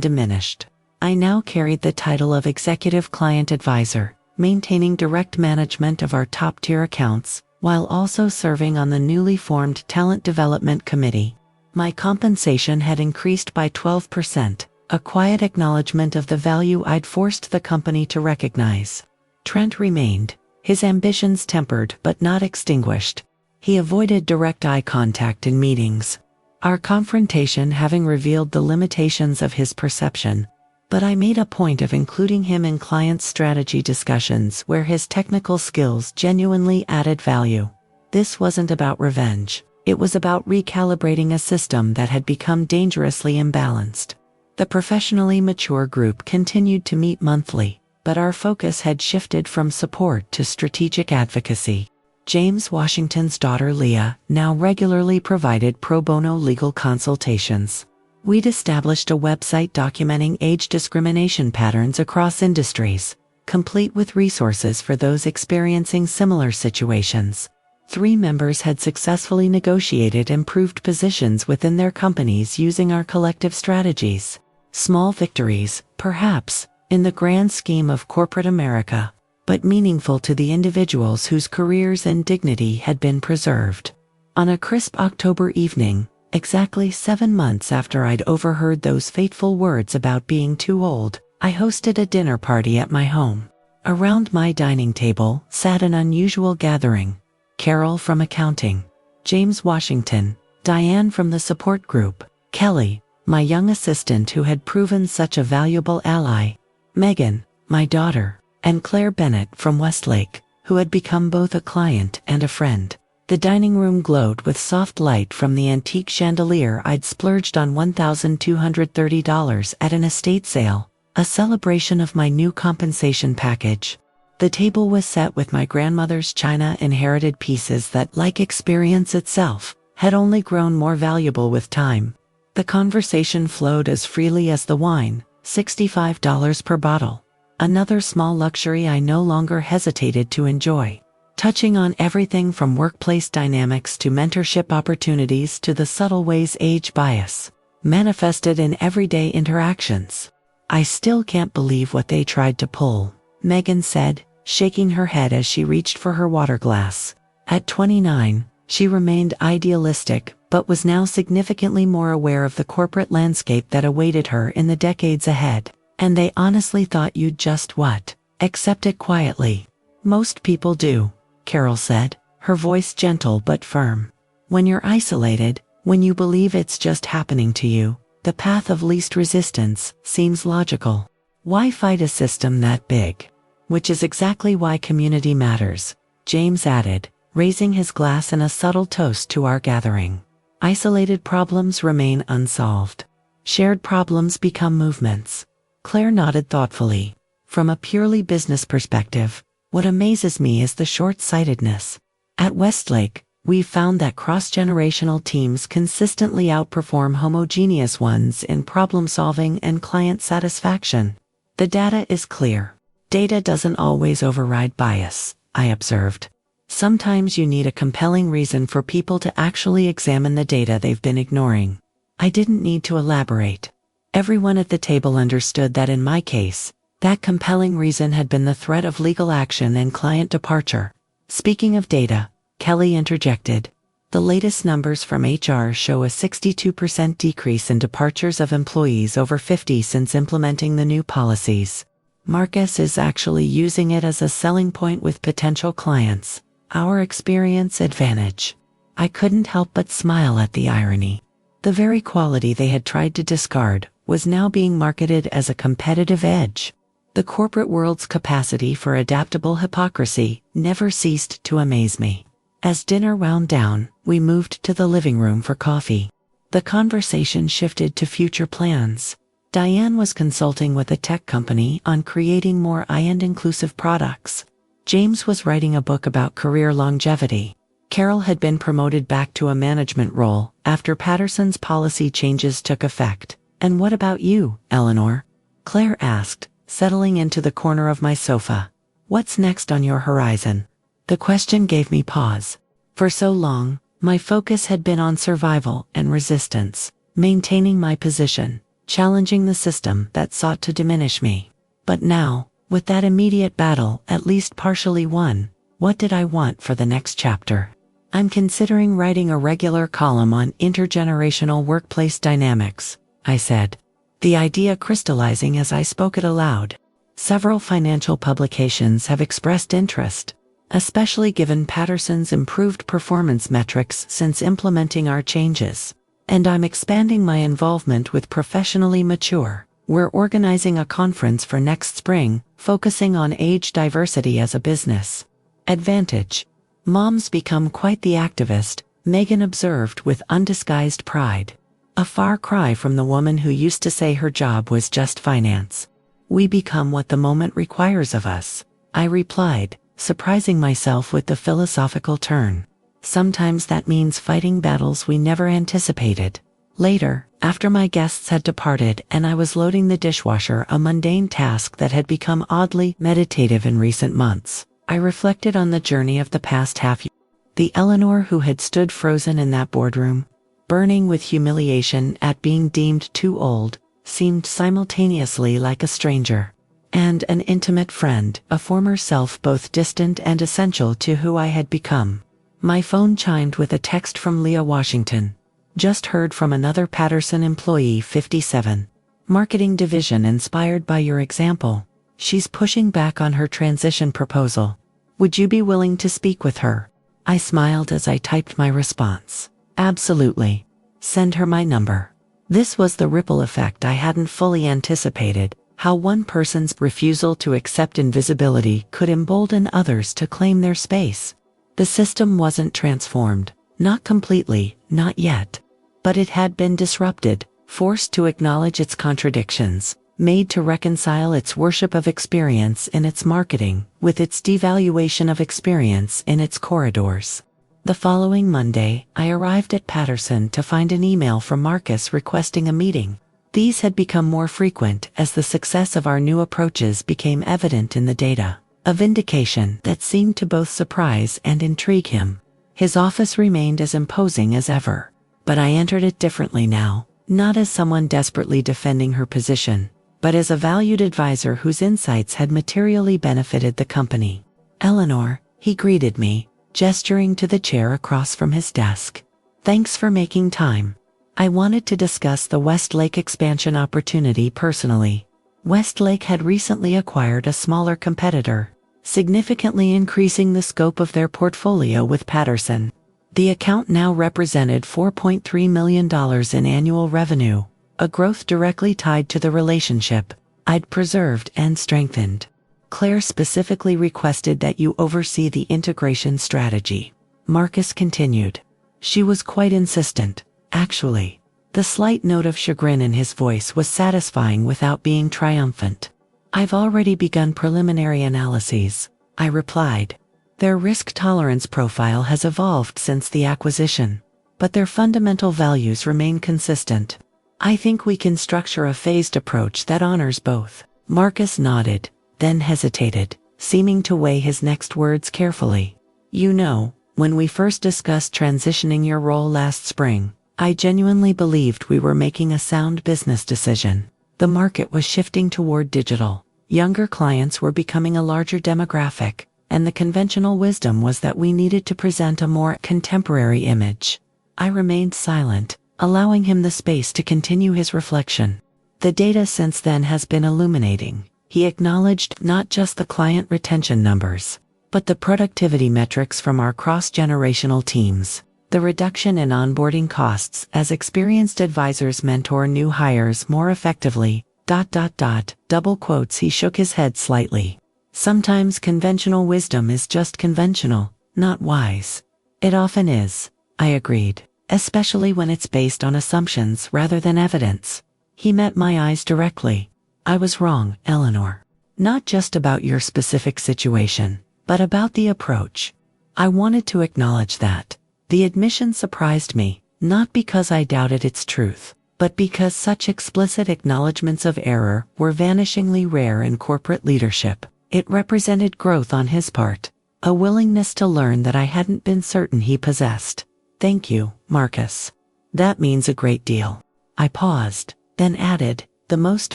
diminished. I now carried the title of Executive Client Advisor, maintaining direct management of our top-tier accounts, while also serving on the newly formed Talent Development Committee. My compensation had increased by 12%. A quiet acknowledgement of the value I'd forced the company to recognize. Trent remained, his ambitions tempered but not extinguished. He avoided direct eye contact in meetings, our confrontation having revealed the limitations of his perception, but I made a point of including him in client strategy discussions where his technical skills genuinely added value. This wasn't about revenge, it was about recalibrating a system that had become dangerously imbalanced. The professionally mature group continued to meet monthly, but our focus had shifted from support to strategic advocacy. James Washington's daughter Leah now regularly provided pro bono legal consultations. We'd established a website documenting age discrimination patterns across industries, complete with resources for those experiencing similar situations. 3 members had successfully negotiated improved positions within their companies using our collective strategies. Small victories, perhaps, in the grand scheme of corporate America, but meaningful to the individuals whose careers and dignity had been preserved. On a crisp October evening, exactly 7 months after I'd overheard those fateful words about being too old, I hosted a dinner party at my home. Around my dining table sat an unusual gathering: Carol from accounting, James Washington, Diane from the support group, Kelly, my young assistant who had proven such a valuable ally, Megan, my daughter, and Claire Bennett from Westlake, who had become both a client and a friend. The dining room glowed with soft light from the antique chandelier I'd splurged on $1,230 at an estate sale, a celebration of my new compensation package. The table was set with my grandmother's china-inherited pieces that, like experience itself, had only grown more valuable with time. The conversation flowed as freely as the wine, $65 per bottle. Another small luxury I no longer hesitated to enjoy, touching on everything from workplace dynamics to mentorship opportunities to the subtle ways age bias manifested in everyday interactions. "I still can't believe what they tried to pull," Megan said, shaking her head as she reached for her water glass. At 29, she remained idealistic, but was now significantly more aware of the corporate landscape that awaited her in the decades ahead. "And they honestly thought you'd just what? Accept it quietly." "Most people do," Carol said, her voice gentle but firm. "When you're isolated, when you believe it's just happening to you, the path of least resistance seems logical. Why fight a system that big?" "Which is exactly why community matters," James added, raising his glass in a subtle toast to our gathering. "Isolated problems remain unsolved. Shared problems become movements." Claire nodded thoughtfully. "From a purely business perspective, what amazes me is the short-sightedness. At Westlake, we've found that cross-generational teams consistently outperform homogeneous ones in problem-solving and client satisfaction. The data is clear. Data doesn't always override bias," I observed. "Sometimes you need a compelling reason for people to actually examine the data they've been ignoring." I didn't need to elaborate. Everyone at the table understood that in my case, that compelling reason had been the threat of legal action and client departure. "Speaking of data," Kelly interjected, "the latest numbers from HR show a 62% decrease in departures of employees over 50 since implementing the new policies. Marcus is actually using it as a selling point with potential clients. Our experience advantage." I couldn't help but smile at the irony. The very quality they had tried to discard was now being marketed as a competitive edge. The corporate world's capacity for adaptable hypocrisy never ceased to amaze me. As dinner wound down, we moved to the living room for coffee. The conversation shifted to future plans. Diane was consulting with a tech company on creating more high-end inclusive products. James was writing a book about career longevity. Carol had been promoted back to a management role after Patterson's policy changes took effect. "And what about you, Eleanor?" Claire asked, settling into the corner of my sofa. "What's next on your horizon?" The question gave me pause. For so long, my focus had been on survival and resistance, maintaining my position, challenging the system that sought to diminish me. But now, with that immediate battle at least partially won, what did I want for the next chapter? "I'm considering writing a regular column on intergenerational workplace dynamics," I said, the idea crystallizing as I spoke it aloud. "Several financial publications have expressed interest, especially given Patterson's improved performance metrics since implementing our changes. And I'm expanding my involvement with Professionally Mature. We're organizing a conference for next spring, focusing on age diversity as a business advantage." "Mom's become quite the activist," Megan observed with undisguised pride. A far cry from the woman who used to say her job was just finance. "We become what the moment requires of us," I replied, surprising myself with the philosophical turn. "Sometimes that means fighting battles we never anticipated." Later, after my guests had departed and I was loading the dishwasher, a mundane task that had become oddly meditative in recent months, I reflected on the journey of the past half year. The Eleanor who had stood frozen in that boardroom, burning with humiliation at being deemed too old, seemed simultaneously like a stranger and an intimate friend, a former self both distant and essential to who I had become. My phone chimed with a text from Leah Washington. "Just heard from another Patterson employee, 57. Marketing division inspired by your example. She's pushing back on her transition proposal. Would you be willing to speak with her?" I smiled as I typed my response. "Absolutely. Send her my number." This was the ripple effect I hadn't fully anticipated, how one person's refusal to accept invisibility could embolden others to claim their space. The system wasn't transformed. Not completely, not yet. But it had been disrupted, forced to acknowledge its contradictions, made to reconcile its worship of experience in its marketing with its devaluation of experience in its corridors. The following Monday, I arrived at Patterson to find an email from Marcus requesting a meeting. These had become more frequent as the success of our new approaches became evident in the data, a vindication that seemed to both surprise and intrigue him. His office remained as imposing as ever, but I entered it differently now, not as someone desperately defending her position, but as a valued advisor whose insights had materially benefited the company. "Eleanor," he greeted me, gesturing to the chair across from his desk. "Thanks for making time. I wanted to discuss the Westlake expansion opportunity personally." Westlake had recently acquired a smaller competitor, significantly increasing the scope of their portfolio with Patterson. The account now represented $4.3 million in annual revenue, a growth directly tied to the relationship I'd preserved and strengthened. "Claire specifically requested that you oversee the integration strategy," Marcus continued. "She was quite insistent, actually." The slight note of chagrin in his voice was satisfying without being triumphant. "I've already begun preliminary analyses," I replied. "Their risk tolerance profile has evolved since the acquisition, but their fundamental values remain consistent. I think we can structure a phased approach that honors both." Marcus nodded, then hesitated, seeming to weigh his next words carefully. "You know, when we first discussed transitioning your role last spring, I genuinely believed we were making a sound business decision. The market was shifting toward digital. Younger clients were becoming a larger demographic, and the conventional wisdom was that we needed to present a more contemporary image." I remained silent, allowing him the space to continue his reflection. "The data since then has been illuminating," he acknowledged, "not just the client retention numbers, but the productivity metrics from our cross-generational teams. The reduction in onboarding costs as experienced advisors mentor new hires more effectively, ... double quotes." He shook his head slightly. "Sometimes conventional wisdom is just conventional, not wise." "It often is," I agreed, "especially when it's based on assumptions rather than evidence." He met my eyes directly. "I was wrong, Eleanor. Not just about your specific situation, but about the approach." I wanted to acknowledge that. The admission surprised me, not because I doubted its truth, but because such explicit acknowledgments of error were vanishingly rare in corporate leadership. It represented growth on his part, a willingness to learn that I hadn't been certain he possessed. "Thank you, Marcus. That means a great deal." I paused, then added, "The most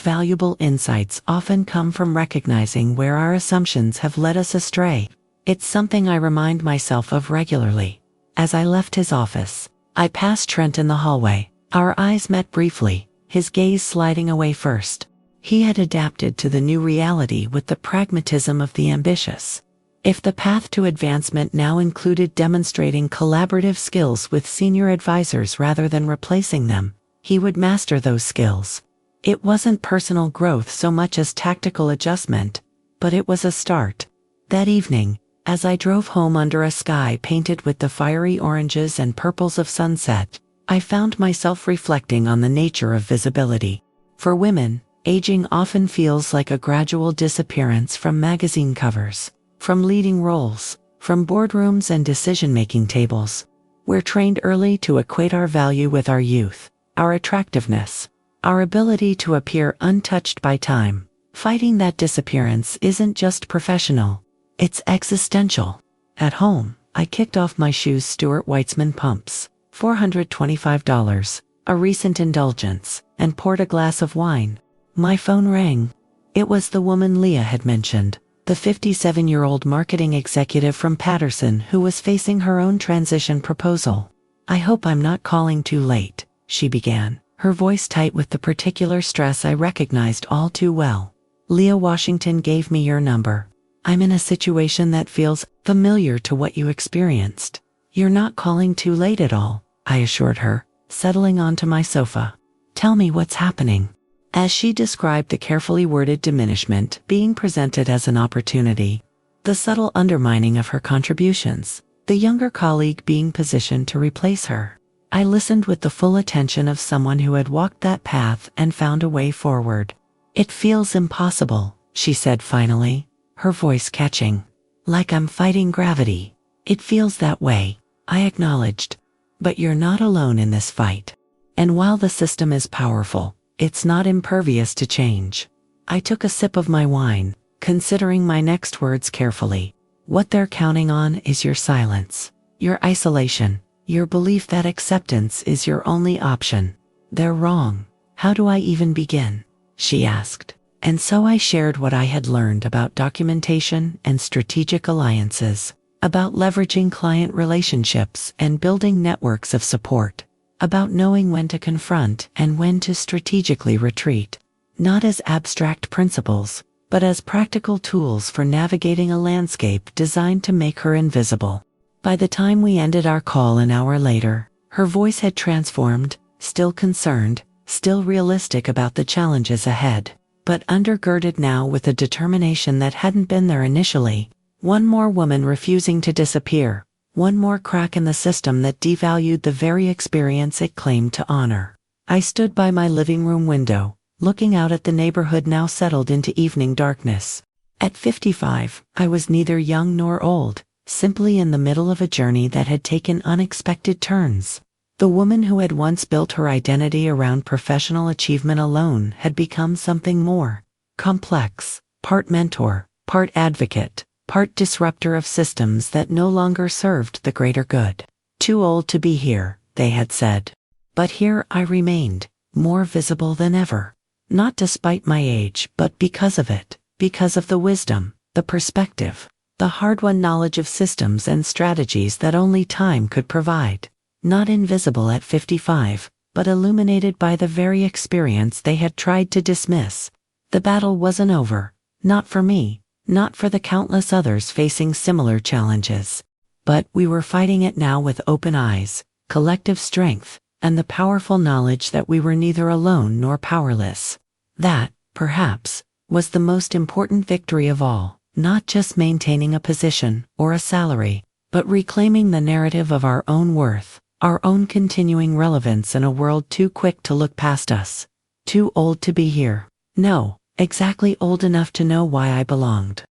valuable insights often come from recognizing where our assumptions have led us astray." It's something I remind myself of regularly. As I left his office, I passed Trent in the hallway. Our eyes met briefly, his gaze sliding away first. He had adapted to the new reality with the pragmatism of the ambitious. If the path to advancement now included demonstrating collaborative skills with senior advisors rather than replacing them, he would master those skills. It wasn't personal growth so much as tactical adjustment, but it was a start. That evening, as I drove home under a sky painted with the fiery oranges and purples of sunset, I found myself reflecting on the nature of visibility. For women, aging often feels like a gradual disappearance from magazine covers, from leading roles, from boardrooms and decision-making tables. We're trained early to equate our value with our youth, our attractiveness, our ability to appear untouched by time. Fighting that disappearance isn't just professional. It's existential. At home, I kicked off my shoes Stuart Weitzman pumps, $425, a recent indulgence, and poured a glass of wine. My phone rang. It was the woman Leah had mentioned, the 57-year-old marketing executive from Patterson who was facing her own transition proposal. "I hope I'm not calling too late," she began, her voice tight with the particular stress I recognized all too well. "Leah Washington gave me your number. I'm in a situation that feels familiar to what you experienced." "You're not calling too late at all," I assured her, settling onto my sofa. "Tell me what's happening." As she described the carefully worded diminishment being presented as an opportunity, the subtle undermining of her contributions, the younger colleague being positioned to replace her. I listened with the full attention of someone who had walked that path and found a way forward. "It feels impossible," she said finally, her voice catching. "Like I'm fighting gravity." "It feels that way," I acknowledged. "But you're not alone in this fight. And while the system is powerful, it's not impervious to change." I took a sip of my wine, considering my next words carefully. "What they're counting on is your silence, your isolation, your belief that acceptance is your only option. They're wrong." "How do I even begin?" she asked. And so I shared what I had learned about documentation and strategic alliances, about leveraging client relationships and building networks of support, about knowing when to confront and when to strategically retreat, not as abstract principles, but as practical tools for navigating a landscape designed to make her invisible. By the time we ended our call an hour later, her voice had transformed, still concerned, still realistic about the challenges ahead, but undergirded now with a determination that hadn't been there initially. One more woman refusing to disappear, one more crack in the system that devalued the very experience it claimed to honor. I stood by my living room window, looking out at the neighborhood now settled into evening darkness. At 55, I was neither young nor old, simply in the middle of a journey that had taken unexpected turns. The woman who had once built her identity around professional achievement alone had become something more complex, part mentor, part advocate, part disruptor of systems that no longer served the greater good. "Too old to be here," they had said. But here I remained, more visible than ever. Not despite my age, but because of it, because of the wisdom, the perspective, the hard-won knowledge of systems and strategies that only time could provide. Not invisible at 55, but illuminated by the very experience they had tried to dismiss. The battle wasn't over, not for me, not for the countless others facing similar challenges. But we were fighting it now with open eyes, collective strength, and the powerful knowledge that we were neither alone nor powerless. That, perhaps, was the most important victory of all. Not just maintaining a position or a salary, but reclaiming the narrative of our own worth, our own continuing relevance in a world too quick to look past us. Too old to be here. No, exactly old enough to know why I belonged.